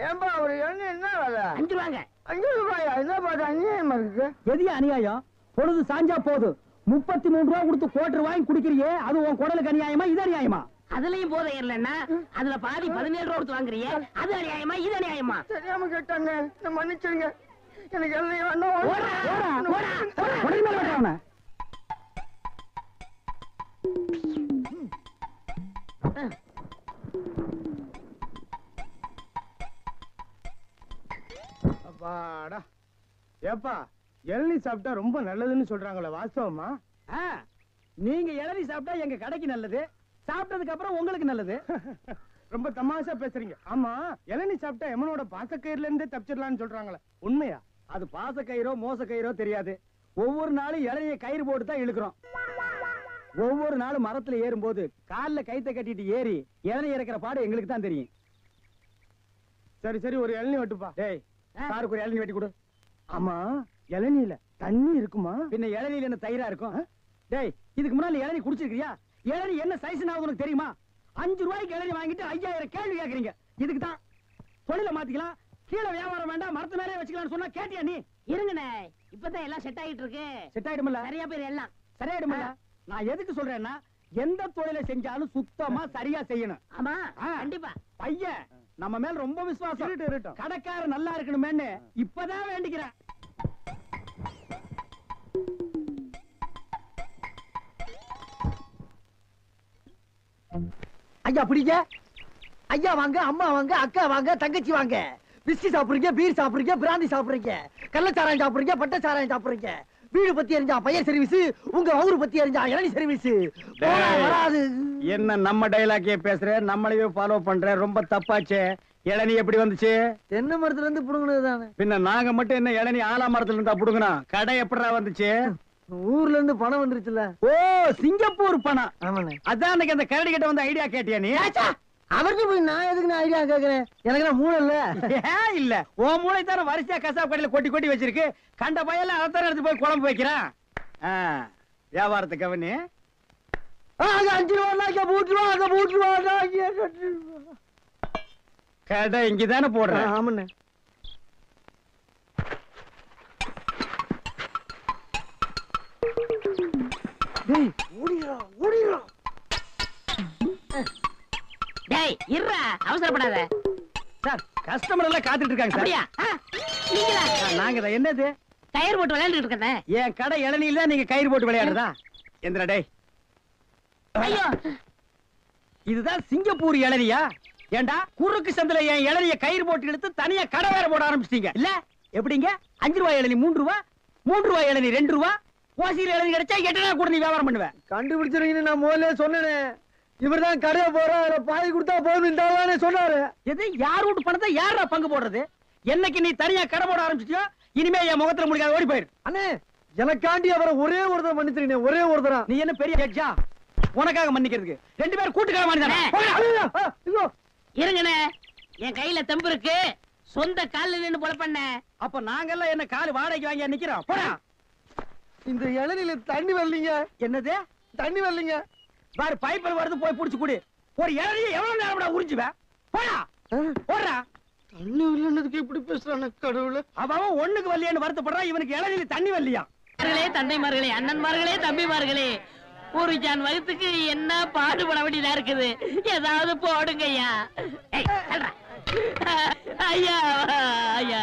ஏன்பா ஒரு இளநீ என்ன வேலை? 5 ரூபாங்க. 5 ரூபாயா? என்ன பாட்டு அநியாயமா இருக்கு. எதிய அநியாயம்? பொழுது சாஞ்சா போதும் 33 ரூபா கொடுத்து கோட்டர் வாங்கி குடிக்கிறியே, அது உன் குடலுக்கு அநியாயமா இது அநியாயமா? அதுலயும் போதை ஏறலன்னா அதுல பாதி 17 ரூபா கொடுத்து வாங்குறிய, அது அநியாயமா இது அநியாயமா? தெரியாம கேட்டாங்க, மன்னிச்சிருங்க. எனக்கு இளநீ வேண்டாம். உடனே மேல வெட்டுறா அவனை. அப்பாடா. ஏப்பா, இளநீ சாப்பிட்டா ரொம்ப நல்லதுன்னு சொல்றாங்களே, வாஸ்தவமா? நீங்க இளநீ சாப்பிட்டா எங்க கடைக்கு நல்லது, சாப்பிட்டதுக்கு அப்புறம் உங்களுக்கு நல்லது. ரொம்ப தமாஷா பேசுறீங்க. ஆமா, இளநீ சாப்பிட்டா எமனோட பாசக்கயிறுல இருந்தே தப்பிச்சிடலாம்னு சொல்றாங்களே, உண்மையா? அது பாச கயிறோ மோச கயிறோ தெரியாது. ஒவ்வொரு நாளும் இளநிய கயிறு போட்டு தான் இழுக்கிறோம். ஒவ்வொரு நாளும் மரத்துல ஏறும்போது கால்ல கைத்த கட்டிட்டு ஏறி இளநீ இறக்கிற பாடு எங்களுக்கு தான் தெரியும். சரி சரி, ஒரு இளநீ வெட்டுப்பா. டேய், சாருக்கு ஒரு இளநீ வெட்டி கொடு. ஆமா, இளநீல தண்ணி இருக்குமா? பின்ன இளநீல என்ன தயிரா இருக்கும்? டேய், இதுக்கு முன்னால இளநீ குடிச்சிருக்கியா? இளநீ என்ன சைஸ் உனக்கு தெரியுமா? 5 ரூபாய்க்கு இளநீ வாங்கிட்டு 5000 கேள்வி கேக்குறீங்க. இதுக்கு தான் தொழில மாத்திக்கலாம், கீழே வியாபாரம் வேண்டாம், மரத்து மேலே வச்சுக்கலாம்னு சொன்னா கேட்டியா நீ? இருங்கண்ணே, இப்பதான் எல்லாம் செட் ஆயிட்டு இருக்கு. செட் ஆயிடும்ல? சரியா பேர் எல்லாம் சரியாயிடும்ல? நான் எதுக்கு சொல்றேன்னா, எந்த தொழிலை செஞ்சாலும் சுத்தமா சரியா செய்யணும். ஆமா கண்டிப்பா. பையன் நம்ம மேல ரொம்ப விசுவாசம். கடைக்காரர் நல்லா இருக்கணுமேன்னு இப்பதான் வேண்டிக்கிறேன். ஐயா பிடிங்க. ஐயா வாங்க, அம்மா வாங்க, அக்கா வாங்க, தங்கச்சி வாங்க. பிஸ்கி சாப்பிடுறீங்க, பீர் சாப்பிடுறீங்க, பிராந்தி சாப்பிடுறீங்க, கள்ளச்சாராயம் சாப்பிடுறீங்க, பட்ட சாராயம் சாப்பிடுறீங்க. வீடு பத்தி எரிஞ்சா பையன் சர்வீஸ், உங்க ஊரு பத்தி எரிஞ்சா இளநீ சர்வீஸ். வராது. என்ன நம்ம டைலாக்கே பேசுற, நம்மளையே ஃபாலோ பண்ற, ரொம்ப தப்பாச்சே. இளநீ எப்படி வந்துச்சு? தென்னை மரத்துல இருந்து புடுங்கினது தானே. பின்ன நாங்க மட்டும் என்ன இளநீ ஆலா மரத்துல இருந்தா புடுங்கணும்? கடை எப்படா வந்துச்சு? ஊர்ல இருந்து பணம் வந்துருச்சுல. ஓ, சிங்கப்பூர் பணம். ஆமாண்ணே. அதான் அன்னைக்கு அந்த கரடி கிட்ட வந்து ஐடியா கேட்டியா நீ? அவருக்கு போய் நான் எதுக்கு ஐடியா கேக்குறேன்? எனக்கு நான் மூளை இல்ல. ஏன் இல்ல? உன் மூளை தான வரிசையா கசாப் கடையில கொட்டி கொட்டி வச்சிருக்கு. கண்ட பையெல்லாம் அதைத்தான எடுத்து போய் குழம்பு வைக்கிறான். வியாபாரத்தை கவனி. அங்க 5 ரூபா, அங்க 3 ரூபா, அங்க 3 ரூபா. கடை இங்கதானே போடுறேன். ஆமாண்ணே. டேய், ஓடிரா ஓடிரா. டேய் இருடா, அவசரப்படாத. சார், கஸ்டமர் எல்லாம் காத்துட்டு இருக்காங்க சார். அப்படியா? நீங்களா? நாங்க தான். என்னது? டயர் போட்டு விளையாண்டுட்டு இருக்கேன். என் கடை இளநீல நீங்க கயிறு போட்டு விளையாடுறதா? எந்திரா டேய். ஐயோ, இதுதான் சிங்கப்பூர் இளநியா? ஏண்டா குறுக்கு சந்தில என் இளநிய கயிறு போட்டு எடுத்து தனியா கடை வேற போட ஆரம்பிச்சிட்டீங்க இல்ல? எப்படிங்க 5 ரூபாய் இளநி 3 ரூபாய், 3 ரூபாய் இளநி 2 ரூபாய், ஓசியில இளநி கிடைச்சா 8 நாள் கூட நீ வியாபாரம் பண்ணுவேன். கண்டுபிடிச்சிருக்கீங்க, நான் முதல்ல சொன்னேனே. இவர்தான் கடையை போற பாதி கொடுத்தா போதும் சொன்னாரு. எது யார் வீட்டு பணத்தை யாரா பங்கு போடுறது? என்னைக்கு நீ தனியா கடை போட ஆரம்பிச்சிட்டியோ இனிமே என் முகத்துல முடிக்காத ஓடி போயிரு. அண்ணே எனக்காண்டி அவரை ஒரே ஒருத்தர் மன்னிச்சிருக்கீங்க, ஒரே ஒருத்தரா. நீ என்ன பெரிய ஜட்ஜா உனக்காக மன்னிக்கிறதுக்கு? 2 பேரும் கூட்டுக்காக மன்னிதானே? இருங்கண்ணே, என் கையில தெம்பு இருக்கு, சொந்த கால்ல நின்னு போல பண்ண. அப்ப நாங்கெல்லாம் என்ன கால் வாடகைக்கு வாங்கி நிக்கிறோம்? போடா. இந்த இளநில தண்ணி வரலீங்க. என்னது தண்ணி வரலீங்க? பாரு பைப்பில் வருது, போய் புடிச்சு குடி. ஒரு இளநிய எவ்வளவு நேரம் உறிஞ்சுவேன்? போடா போடுறா. தண்ணி வரலன்னதுக்கு எப்படி பேசுறானே கடவுளே. அவன் ஒண்ணுக்கு வரலையான்னு வருத்தப்படுறான், இவனுக்கு இளநில தண்ணி வரலையா? தந்தைமார்களே, அண்ணன்மார்களே, தம்பிமார்களே, ஒரு ஜான் வகுத்துக்கு என்ன பாடுபட வேண்டியதா இருக்குது. ஏதாவது போடுங்க ஐயா. ஐயா ஐயா.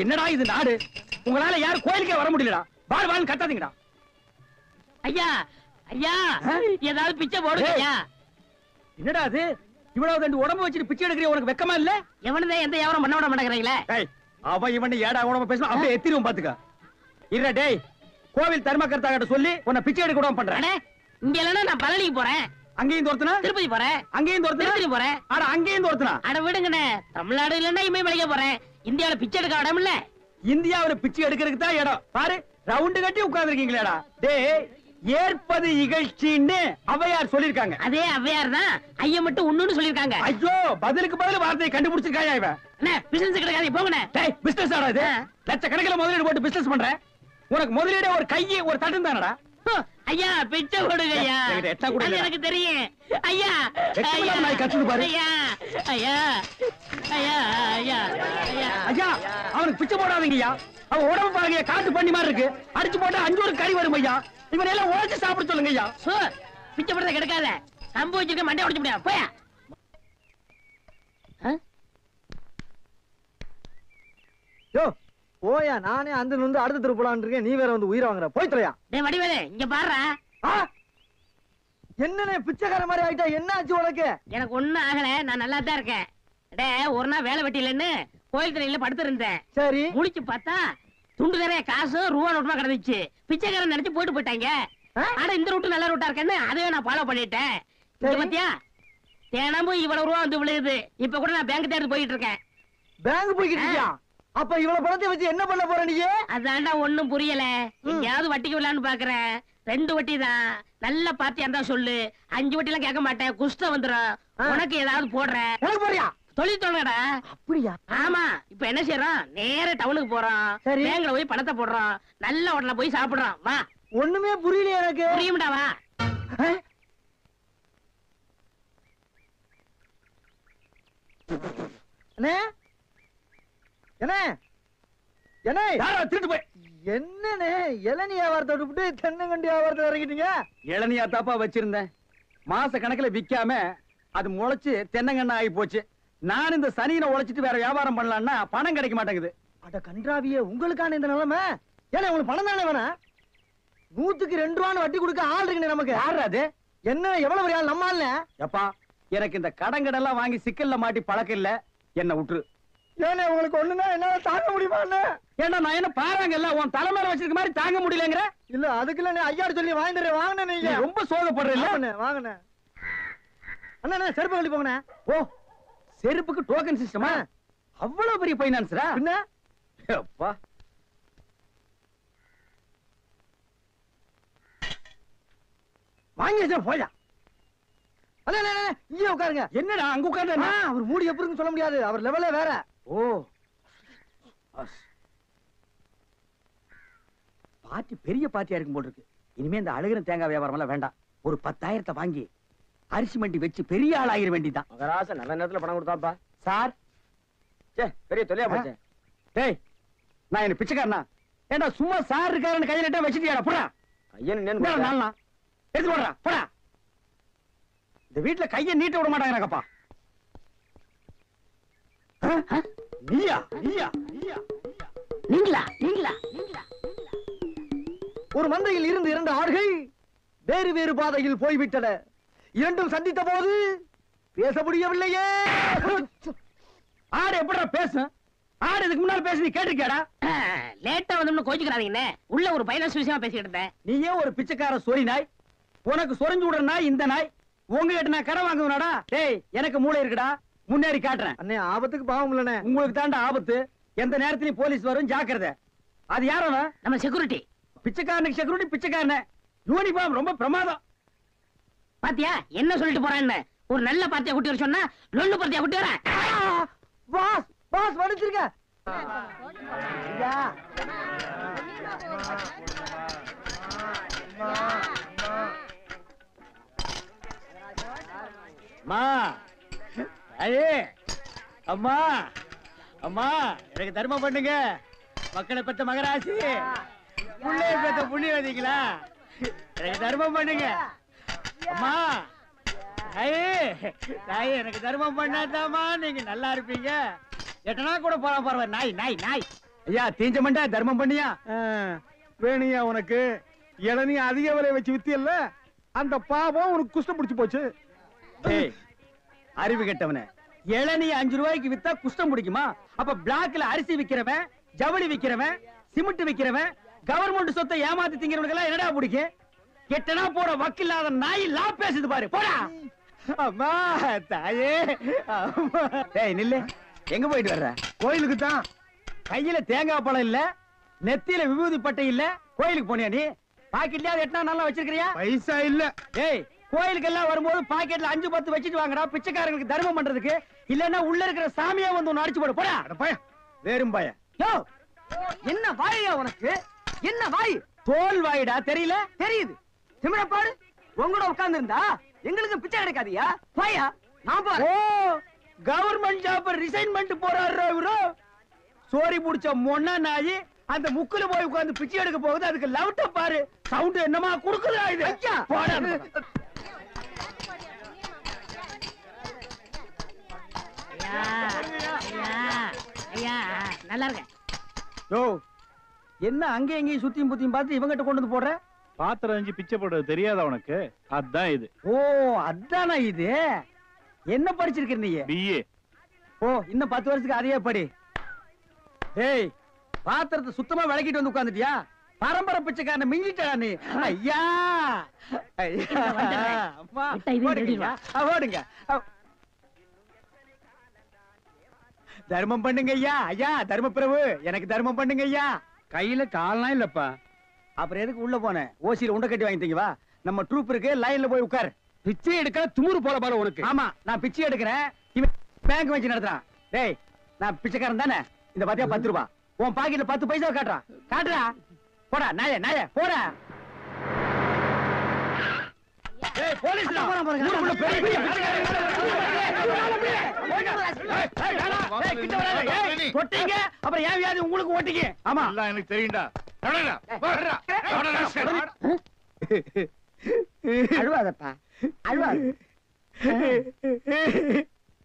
என்னடா இது நாடு? உங்களால யாரும் கோயிலுக்கே வர முடியலடா. வாழ் வாழ் கத்தாதீங்கடா. ஐயா ஐயா, ஏதாவது பிச்சை போடுங்க ஐயா. என்னடா அது? இவ்வளவு தண்டு உடம்பு வச்சுட்டு பிச்சை எடுக்கிற உனக்கு வெக்கமா இல்ல? எவனதான் எந்த வியாபாரம் பண்ண விட மாட்டேங்கிறீங்களே. அவன் இவன் ஏடா உடம்பு பேசணும், அப்படியே எத்திரும் பாத்துக்க. இல்ல டேய், கோவில் தர்மகர்த்தா கிட்ட சொல்லி உன்னை பிச்சை எடுக்க விடாம பண்றேன். இங்க இல்லன்னா நான் பழனிக்கு போறேன். அங்கேயும் தோர்த்தனா? திருப்பதி போறேன். அங்கேயும் தோர்த்தனா? திருப்பதி போறேன். அட அங்கேயும் தோர்த்தனா? அட விடுங்கண்ணே, தமிழ்நாடு இல்லன்னா இமயமலைக்கு போறேன். இந்தியாவில பிச்சை எடுக்க இடம் இல்ல. இந்தியாவில பிச்சை எடுக்கிறதுக்கு தான் இடம். பாரு ரவுண்டு கட்டி உட்கார்ந்துருக்கீங்களேடா. டேய், ஏற்பது இகழ்ச்சின்னு ஔவையார் சொல்லிருக்காங்க. அதே ஔவையார் தான் ஐயா மட்டும் ஒண்ணுன்னு சொல்லிருக்காங்க. ஐயோ, பதிலுக்கு பதில் வார்த்தையை கண்டுபிடிச்சிருக்காயா இவன்? அண்ணே பிசினஸ் கிடைக்காது, போங்கண்ணே. டேய், பிசினஸ் ஆடா இது? லட்சக்கணக்கில் முதலீடு போட்டு பிசினஸ் பண்றேன். உனக்கு முதலீடு ஒரு கையை ஒரு தட்டும் தானடா. ஐயா பிச்சை கொடுங்க ஐயா. அது எனக்கு தெரியும் ஐயா. ஐயா ஐயா ஐயா ஐயா ஐயா, அவனுக்கு பிச்சை போடாதீங்க ஐயா. அவன் உடம்பு பாருங்க, காட்டு பண்ணி மாதிரி இருக்கு. அடிச்சு போட்டா 5 ஒரு கறி வரும் ஐயா. இவன் எல்லாம் உழைச்சு சாப்பிட சொல்லுங்க ஐயா. பிச்சை போடுறத கிடைக்காத, கம்பு வச்சிருக்க மண்டை உடைச்சு முடியாது. போயா யோ போயா, நானே அந்த வந்து அடுத்த தெரு போலான்னு இருக்கேன். நீ வேற வந்து உயிரை வாங்குற. போய் தொலையா. டேய் வடிவேலு, இங்க பாருடா. என்னனே பிச்சைக்கார மாதிரி ஆயிட்டா? என்ன ஆச்சு உனக்கு? எனக்கு ஒண்ணும் ஆகல, நான் நல்லா தான் இருக்கேன். டேய், ஒரு நாள் வேலை வெட்டிலன்னு கோயில் தண்ணியில படுத்து இருந்தேன். சரி, முழிச்சு பார்த்தா துண்டு நிறைய காசு ரூபா நோட்டுமா கிடந்துச்சு. பிச்சைக்காரன் நினைச்சு போட்டு போயிட்டாங்க. ஆனா இந்த ரூட்டு நல்ல ரூட்டா இருக்கேன்னு அதையே நான் ஃபாலோ பண்ணிட்டேன். பாத்தியா, தினமும் இவ்வளவு ரூபா வந்து விழுகுது. இப்ப கூட நான் பேங்க் தேடி போயிட்டு இருக்கேன். பேங்க் போய்கிட்டு இருக்கியா? அப்ப இவ்வளவு பணத்தை வச்சு என்ன பண்ண போற நீ? அதான்டா ஒண்ணும் புரியல. எங்கயாவது வட்டிக்கு விடலான்னு பாக்குறேன். 2 வட்டி தான். நல்ல பார்ட்டியா இருந்தா சொல்லு. 5 வட்டி எல்லாம் கேட்க மாட்டேன், குஷ்டம் வந்துடும். உனக்கு ஏதாவது போடுறேன். எனக்கு போறியா? தொழில் தொடங்கடா. அப்படியா? ஆமா. இப்ப என்ன செய்யறோம்? நேர டவுனுக்கு போறோம். பேங்க்ல போய் பணத்தை போடுறோம். நல்ல ஹோட்டல்ல போய் சாப்பிடுறோம். வா. ஒண்ணுமே புரியல எனக்கு. புரியும்டா, வா. அண்ணே என்ன என்ன திருட்டு போய் என்னனே இளநீ வியாபாரத்தை விட்டு தென்னங்கண்டி வியாபாரத்தை இறங்கிட்டீங்க? இளநியா தாப்பா வச்சிருந்தேன். மாச கணக்குல விக்காம அது முளைச்சு தென்னங்கண்ணா ஆகி போச்சு. நான் இந்த சனியில உழைச்சிட்டு வேற வியாபாரம் பண்ணலாம்னா பணம் கிடைக்க மாட்டேங்குது. அட கன்றாவியே, உங்களுக்கான இந்த நிலைமை. ஏன்னா உங்களுக்கு பணம் தானே வேணும். 100க்கு 2 ரூபான்னு வட்டி கொடுக்க ஆள் இருக்கு நமக்கு. யாரு அது? என்ன எவ்வளவு பெரிய ஆள்? நம்ம ஆள். எப்பா, எனக்கு இந்த கடங்கடெல்லாம் வாங்கி சிக்கல்ல மாட்டி பழக்கம் இல்ல. என்ன விட்டுரு. ஏன்னா உங்களுக்கு ஒண்ணுன்னா என்னால தாங்க முடியுமா? ஏன்னா நான் என்ன பாருங்க இல்ல உன் தலைமையில வச்சிருக்க மாதிரி தாங்க முடியலங்கிற. இல்ல அதுக்குள்ள நீ ஐயாடு சொல்லி வாங்கிட்டு வாங்கினே. நீங்க ரொம்ப சோகப்படுற இல்ல. வாங்கினே அண்ணா, செருப்பு கழட்டி போங்கண்ணே. ஓ, செருப்புக்கு டோக்கன் சிஸ்டமா? அவ்வளவு பெரிய பைனான்ஸ்ரா? என்ன அப்பா, வாங்கி வச்சா போயா. அண்ணா இங்கே உட்காருங்க. என்னடா அங்க உட்கார்ந்து? அவர் மூடி எப்படி இருக்குன்னு சொல்ல முடியாது. அவர் லெவலே வேற. ஓ, பார்ட்டி பெரிய பார்ட்டியா இருக்கும் போல இருக்கு. இனிமே இந்த அழுகிற தேங்காய் வியாபாரம் எல்லாம் வேண்டாம். ஒரு 10,000 வாங்கி அரிசி மண்டி வச்சு பெரிய ஆள் ஆகிற வேண்டிதான். மகராச நல்ல நேரத்துல பணம் கொடுத்தாப்பா. சார், பெரிய தொலையா போச்சு. டேய், நான் என்ன பிச்சைக்காரனா? ஏண்டா சும்மா சார் இருக்காருன்னு கையில இட்டா வச்சிட்டியாடா? போடா. ஐயன் நாளா எடுத்து போடுறா. போடா. இந்த வீட்டுல கையை நீட்ட விட மாட்டாங்கப்பா. நீயா நீயா நீயா நீங்களா நீங்களா நீங்களா ஒரு மந்தையில் இருந்து 2 ஆடுகள் வேறு வேறு பாதையில் போய்விட்டன. இரண்டும் சந்தித்த போது பேச முடியவில்லையே. ஆடு எப்படா பேசும்? ஆடு இதுக்கு முன்னால பேசி நீ கேட்டிருக்கியாடா? லேட்டா வந்தோம்னு கோச்சுக்கிறாதீங்கண்ணே. உள்ள ஒரு பைனான்ஸ் விஷயமா பேசிக்கிட்டு இருந்தேன். நீயே ஒரு பிச்சைக்கார சொறி நாய். உனக்கு சொரிஞ்சு விடுற நாய் இந்த நாய். உங்ககிட்ட நான் கடன் வாங்குவனாடா? டேய், எனக்கு மூளை இருக்குடா, முன்னேறி காட்டுறேன். அண்ணே, ஆபத்துக்கு பாவம் இல்லனே. உங்களுக்கு தாண்டா ஆபத்து. எந்த நேரத்திலயும் போலீஸ் வரும், ஜாக்கிரதை. அது யாரோ நம்ம செக்யூரிட்டி. பிச்சைக்காரனுக்கு செக்யூரிட்டி பிச்சைக்காரன. யூனிஃபார்ம் ரொம்ப பிரமாதம். பாத்தியா என்ன சொல்லிட்டு போறான்னு? ஒரு நல்ல பாத்தியா குட்டி வர சொன்னா லொல்லு பாத்தியா குட்டி வர. பாஸ் பாஸ் வந்துருங்க. ஐயா அம்மா, ஐயே அம்மா, அம்மா எனக்கு தர்மம் பண்ணுங்க. மக்களை பெற்ற மகராசி, புள்ளைய பெற்ற புண்ணியவதிங்களா, எனக்கு தர்மம் பண்ணுங்க. அம்மா, ஐயே தாயே, எனக்கு தர்மம் பண்ணாதாமா நீங்க நல்லா இருப்பீங்க. எட்டனா கூட போலாம் பரவாயில்ல. நாய் நாய் நாய். ஐயா தீஞ்ச மண்டா, தர்மம் பண்ணியா? வேணியா உனக்கு இளநீ அதிக விலை வச்சு வித்தியல்ல, அந்த பாவம் உனக்கு குஷ்டம் பிடிச்சு போச்சு. ஏய், அறிவு கெட்டவனே, இளநீ 5 ரூபாய்க்கு வித்தா குஷ்டம் பிடிக்குமா? அப்ப பிளாக்ல அரிசி விக்கிறவன், ஜவுளி விக்கிறவன், சிமெண்ட் விக்கிறவன், கவர்மெண்ட் சொத்தை ஏமாத்தி திங்கிறவனுக்கு எல்லாம் என்னடா பிடிக்கும்? கெட்டனா போட வக்கில்லாத நாய் லா பேசுது பாரு, போடா. அம்மா தாயே, அம்மா. டேய் நில்லு, எங்க போயிட்டு வர்ற? கோயிலுக்கு தான். கையில தேங்காய் பழம் இல்ல, நெத்தியில விபூதி பட்டை இல்ல, கோயிலுக்கு போனியா நீ? பாக்கெட்லயா எட்டனா நல்லா வச்சிருக்கிறியா? பைசா இல்ல. டேய், கோயிலுக்கு எல்லாம் வரும்போது பாக்கெட்ல 5-10 வச்சிட்டு வாங்கடா, பிச்சைக்காரங்களுக்கு தர்மம் பண்றதுக்கு. இல்லன்னா உள்ள இருக்கிற சாமியா வந்து ஒன்னு அடிச்சு போடு, போடா. வேறும் பாய. யோ, என்ன வாயா உனக்கு? என்ன வாய்? தோல் வாயிடா, தெரியல? தெரியுது. திமிர பாரு. உங்களோட உட்கார்ந்து இருந்தா எங்களுக்கு பிச்சை கிடைக்காதியா? வாயா, நான் பாரு. ஓ, கவர்மெண்ட் ஜாப் ரிசைன்மெண்ட் போறாரு இவரு. சோரி புடிச்ச மொன்னா நாயி அந்த முக்குல போய் உட்கார்ந்து பிச்சை எடுக்க போகுது. அதுக்கு லவுட்ட பாரு, சவுண்ட் என்னமா குடுக்குறா இது? ஐயா, போடா. ஐயா நல்லா இருக்க. யோ, என்ன அங்கே எங்கேயும் சுத்தியும் புத்தியும் பார்த்து இவங்கிட்ட கொண்டு வந்து போடுற? பாத்திரம் அஞ்சு பிச்சை போடுறது தெரியாதா உனக்கு? அதான் இது. ஓ, அதானா இது? என்ன படிச்சிருக்க நீ? பிஏ. ஓ, இன்னும் 10 வருஷத்துக்கு அதையே படி. ஏய், பாத்திரத்தை சுத்தமா விளக்கிட்டு வந்து உட்கார்ந்துட்டியா? பரம்பரை பிச்சைக்காரனை மிஞ்சிட்டா நீ. ஐயா, அம்மா, ஓடுங்க, ஓடுங்க. தர்மம் பண்ணுங்க ஐயா. ஐயா தர்ம பிரபு, எனக்கு தர்மம் பண்ணுங்க ஐயா. கையில கால்னா இல்லப்பா. அப்புறம் எதுக்கு உள்ள போன? ஓசியில உண்டை கட்டி வாங்கிட்டீங்க. வா, நம்ம ட்ரூப் இருக்கு, லைன்ல போய் உட்கார். பிச்சை எடுக்க துமுறு போல பாரு உனக்கு. ஆமா, நான் பிச்சை எடுக்கிறேன், இவன் பேங்க் வச்சு நடத்துறான். டேய், நான் பிச்சைக்காரன் தானே? இந்த பாத்தியா 10 ரூபாய் உன் பாக்கெட்ல 10 பைசா காட்டுறான். காட்டுறா, போடா நாய நாய, போடா. ஏய், போலீஸ் ஊருக்குள்ள பெரிய பெரிய தொட்டீங்க, அப்புறம் ஏன் வியாதி உங்களுக்கு ஓட்டிங்க. ஆமா, எனக்கு தெரியும்டா. அழுவாதப்பா, அழுவாது.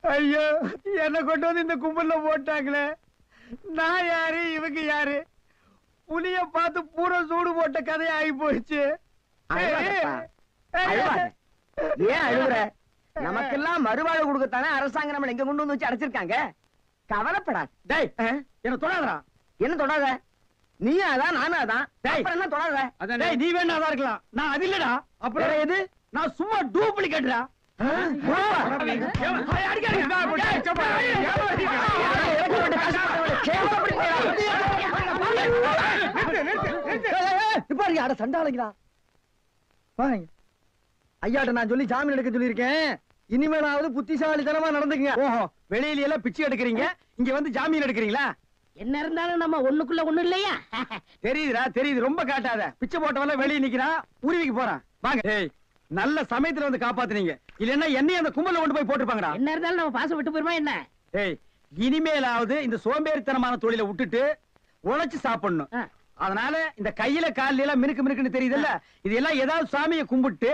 ஐயோ, என்ன கொண்டு வந்து இந்த கும்பல்ல போட்டாங்களே. நான் யாரு, இவங்க யாரு? புலிய பார்த்து பூரா சூடு போட்ட கதையா ஆகி போயிடுச்சு. ஏன் அழுகுற? நமக்கெல்லாம் மறுவாழ்வு கொடுக்கத்தானே அரசாங்கம் நம்மள எங்க கொண்டு வந்து வச்சு அடைச்சிருக்காங்க. கவலைப்படாது. டேய், என்ன தொடாதடா. என்ன தொடாத? நீயும் அதான், நானும் அதான். டேய், அப்புறம் என்ன தொடாத? டேய், நீ வேணா அதான் இருக்கலாம், நான் அது இல்லடா. அப்புறம் எது? நான் சும்மா டூப்ளிகேட்ரா. சண்டாளங்களா, ஐயாட்ட நான் சொல்லி ஜாமீன் எடுக்க சொல்லியிருக்கேன். இனிமேலாவது புத்திசாலித்தனமா நடந்துக்குங்க. ஓஹோ, வெளியில எல்லாம் பிச்சை எடுக்கிறீங்க, இங்க வந்து ஜாமீன் எடுக்கிறீங்களா? என்ன இருந்தாலும் நம்ம ஒண்ணுக்குள்ள ஒண்ணு இல்லையா? தெரியுதுடா, தெரியுது. ரொம்ப காட்டாத. பிச்சை போட்டவெல்லாம் வெளியே நிக்கிறான், உருவிக்கு போறான். வாங்க. ஏய், நல்ல சமயத்துல வந்து காப்பாத்துனீங்க. இல்லன்னா என்னையும் அந்த கும்பல கொண்டு போய் போட்டுருப்பாங்கடா. என்ன இருந்தாலும் நம்ம பாசம் விட்டு போயிருமா என்ன? ஏய், இனிமேலாவது இந்த சோம்பேறித்தனமான தொழிலை விட்டுட்டு உழைச்சு சாப்பிடணும். அதனால இந்த கையில கால்ல எல்லாம் மினுக்கு மினுக்குன்னு தெரியுதுல்ல, இதெல்லாம் ஏதாவது சாமியை கும்பிட்டு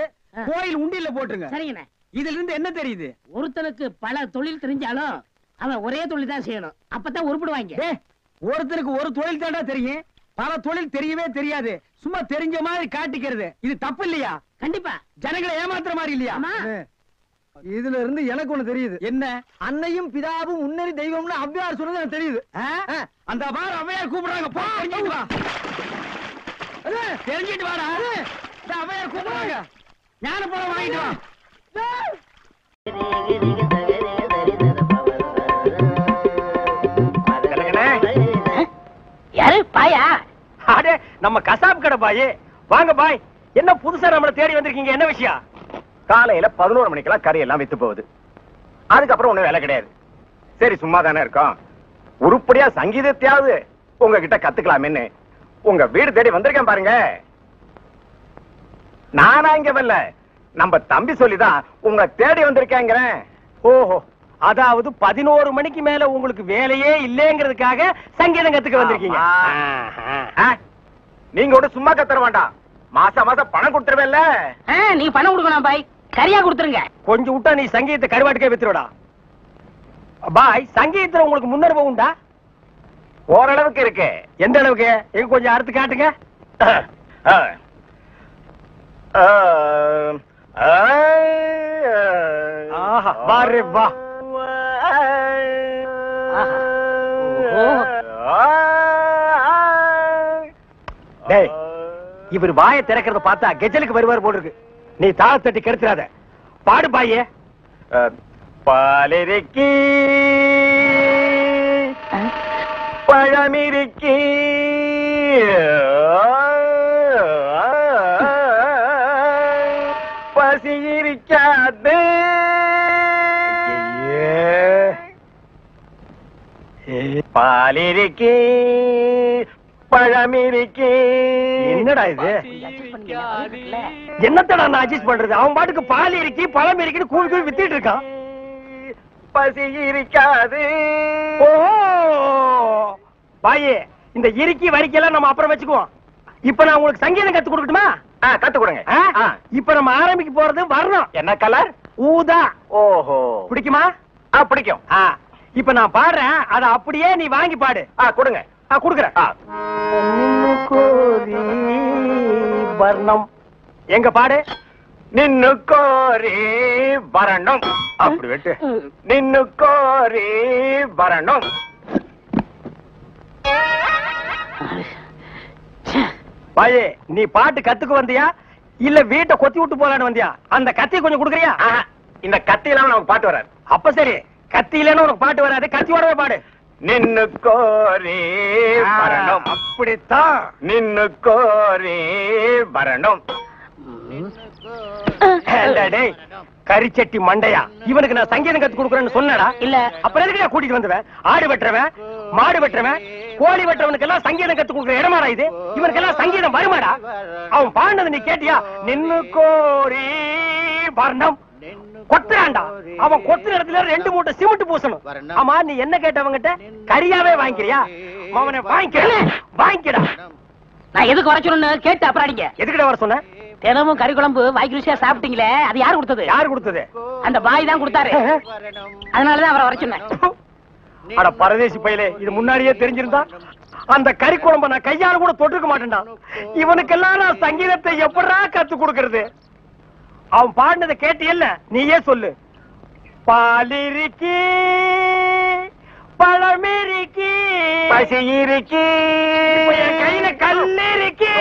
கோயில் உண்டியில போட்டுருங்க. சரிங்கண்ணே. இதுல இருந்து என்ன தெரியுது? ஒருத்தனுக்கு பல தொழில் தெரிஞ்சாலும் அவன் ஒரே தொழில் தான் செய்யணும், அப்பதான் உருப்பிடுவாங்க. ஒருத்தருக்கு ஒரு தொழில் தாண்டா தெரியும். பல தொழில் தெரியவே தெரியாது, சும்மா தெரிஞ்ச மாதிரி காட்டிக்கிறது. இது தப்பு இல்லையா? கண்டிப்பா. ஜனங்களை ஏமாத்துற மாதிரி இல்லையா? இதுல இருந்து எனக்கு ஒண்ணு தெரியுது. என்ன? அன்னையும் பிதாவும் முன்னறி தெய்வம்னு ஔவையார் சொன்னது எனக்கு தெரியுது. அந்த பார் ஔவையார் கூப்பிடுறாங்க, போ தெரிஞ்சிட்டு வா. தெரிஞ்சிட்டு வாடா. ஔவையார் கூப்பிடுறாங்க, ஞான பழம் வாங்கிட்டு வா. யாரு பாயா? அடே நம்ம கசாப் கடை பாய். வாங்க பாய், என்ன புதுசா நம்மள தேடி வந்திருக்கீங்க, என்ன விஷயம்? காலையில 11 மணிக்கெல்லாம் கறி எல்லாம் வித்து போகுது. அதுக்கப்புறம் ஒண்ணும் வேலை கிடையாது. சரி சும்மா தானே இருக்கோம், உருப்படியா சங்கீதத்தையாவது உங்ககிட்ட கத்துக்கலாமேன்னு உங்க வீடு தேடி வந்திருக்கேன் பாருங்க. நானா இங்க வரல, நம்ம தம்பி சொல்லிதான் உங்க தேடி வந்திருக்கேங்கிறேன். ஓஹோ, அதாவது 11 மணிக்கு மேல உங்களுக்கு வேலையே இல்லங்கிறதுக்காக சங்கீதம் கத்துக்க வந்திருக்கீங்க. நீங்க ஒண்ணு சும்மா கத்துற வேண்டாம், மாசம் மாசம் பணம் கொடுத்துருவேன்ல. நீ பணம் கொடுக்கணும் பாய், சரியா கொடுத்துருங்க. கொஞ்சம் விட்டா நீ சங்கீதத்தை கருவாட்டுக்கே வித்துருடா. பாய், சங்கீதத்துல உங்களுக்கு முன்னனுபவம் உண்டா? ஓரளவுக்கு இருக்கு. எந்த அளவுக்கு? எங்க கொஞ்சம் அறுத்து காட்டுங்க. ஆஹா, வாரே வா. டேய், இவர் வாயை திறக்கிறத பார்த்தா கெஜலுக்கு வருவார் போல இருக்கு. நீ தாளத்தட்டி கெடுத்துறாத, பாடு பாயே. பாலிருக்கி பழமிருக்கி பசி இருக்காது. பாலிருக்கி பழமிருக்கி. என்னடா இது? என்னத்தடா நான் அட்ஜஸ்ட் பண்றது? அவன் பாட்டுக்கு பால் இருக்கி பழம் இருக்கி கூவி கூவி வித்திட்டு இருக்கான். பசி இருக்காது. ஓ பாயே, இந்த இறுக்கி வரிக்கையெல்லாம் நம்ம அப்புறம் வச்சுக்குவோம். இப்ப நான் உங்களுக்கு சங்கீதம் கத்து கொடுக்கட்டுமா? கத்து கொடுங்க. இப்ப நம்ம ஆரம்பிக்க போறது வரணும். என்ன கலர்? ஊதா. ஓஹோ, பிடிக்குமா? பிடிக்கும். இப்ப நான் பாடுறேன், அத அப்படியே நீ வாங்கி பாடு. கொடுங்க. குடுக்குறேன். வர்ணம் எங்க பாடு. நின்னு கோரி வரணும். அப்படி விட்டு நின்னு கோரி வரணும். பாயே, நீ பாட்டு கத்துக்கு வந்தியா இல்ல வீட்டை கொத்தி விட்டு போலான்னு வந்தியா? அந்த கத்தி கொஞ்சம் குடுக்குறியா? இந்த கத்தி இல்லாம நமக்கு பாட்டு வராது. அப்ப சரி, கத்தி இல்லன்னு உனக்கு பாட்டு வராது, கத்தியோடவே பாடு. நின்னு கோரி வரணும். அப்படித்தான், நின்னு கோரி வரணும். கரிச்சட்டி மண்டையா, இவனுக்கு நான் சங்கீதம் கத்து கொடுக்குறேன்னு சொன்னடா? இல்ல. அப்புறம் எதுக்கு கூட்டிட்டு வந்துவேன்? ஆடு வெட்டுறவன், மாடு வெட்டுறவன், கோழி வெட்டுறவனுக்கு எல்லாம் சங்கீதம் கத்து கொடுக்குற இடமாடா இது? இவனுக்கு எல்லாம் சங்கீதம் வருமாடா? அவன் பாண்டது நீ கேட்டியா? நின்னு கோரி வரணும். கொத்துறான்டா. அவன் கொத்துற இடத்துல 2 மூட்டை சிமெண்ட் பூசணும். ஆமா, நீ என்ன கேட்டவங்கிட்ட? கரியாவே வாங்கிக்கிறியா? அவனை வாங்கிக்கடா. நான் எதுக்கு வர சொன்னு கேட்டு அப்புறம் அடிங்க. எதுக்கிட்ட வர சொன்ன? தினமும் கறி குழம்பு வாய்க்கு ருசியா சாப்பிட்டீங்களே, அது யாரு கொடுத்தது? யாரு கொடுத்தது? அந்த பாய் தான் கொடுத்தாரு. அதனாலதான் அவரை வர சொன்னேன். அட பரதேசி பையலே, இது முன்னாடியே தெரிஞ்சிருந்தா அந்த கறி குழம்ப நான் கையால கூட தொட்டுக்க மாட்டேன்டா. இவனுக்கெல்லாம் நான் சங்கீதத்தை எப்படா கத்து கொடுக்கறது? அவன் பாடினதை கேட்டு இல்ல, நீயே சொல்லு. பாலிருக்கி பழமிருக்கி பசி இருக்கி என் கையில கல்லு இருக்கி.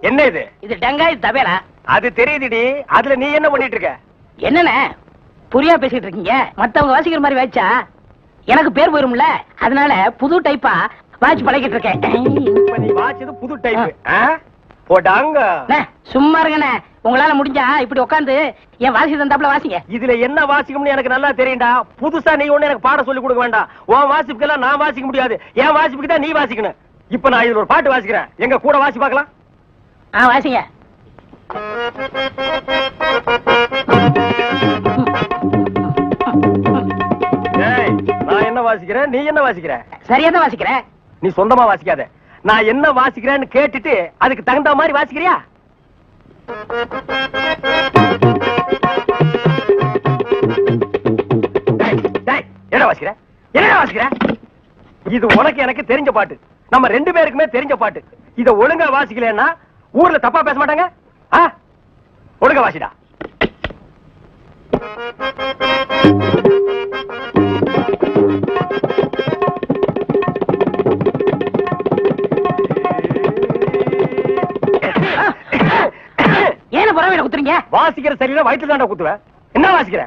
என்ன இது? இது டங்காய் தபேலா. அது தெரியுதுடி, அதுல நீ என்ன பண்ணிட்டு இருக்க? என்னண்ணே புரியா பேசிட்டு இருக்கீங்க? மத்தவங்க வாசிக்கிற மாதிரி வாய்ச்சா எனக்கு பேர் போயிரும்ல, அதனால புது டைப்பா வாட்ச் பழகிட்டு இருக்கேன். இப்ப நீ வாட்சது புது டைப் போடாங்க. சும்மா இருங்கண்ணே, உங்களால முடிஞ்சா இப்படி உட்காந்து என் வாசி தந்தாப்புல வாசிங்க. இதுல என்ன வாசிக்கும்னு எனக்கு நல்லா தெரியும்டா. புதுசா நீ ஒண்ணு எனக்கு பாட சொல்லி கொடுக்க வேண்டாம். உன் வாசிப்புக்கெல்லாம் நான் வாசிக்க முடியாது, என் வாசிப்புக்கு தான் நீ வாசிக்கணும். இப்ப நான் இதுல ஒரு பாட்டு வாசிக்கிறேன், எங்க கூட வாசி பார்க்கலாம். வாசிங்க. நான் என்ன வாசிக்கிறேன், நீ என்ன வாசிக்கிற? சரியா தான் வாசிக்கிறேன். நீ சொந்தமா வாசிக்காத, நான் என்ன வாசிக்கிறேன்னு கேட்டுட்டு அதுக்கு தகுந்த மாதிரி வாசிக்கிறியா? என்ன வாசிக்கிற? என்ன வாசிக்கிற? இது உனக்கு எனக்கு தெரிஞ்ச பாட்டு, நம்ம 2 பேருக்குமே தெரிஞ்ச பாட்டு. இத ஒழுங்கா வாசிக்கலன்னா ஊர்ல தப்பா பேச மாட்டாங்க. ஒழுங்கா வாசிடா. ஏன புறவையில குத்துறீங்க? வாசிக்கிற சரியில்லை, வயிற்று தாண்டா குத்துவேன். என்ன வாசிக்கிற?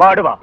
பாடுவா.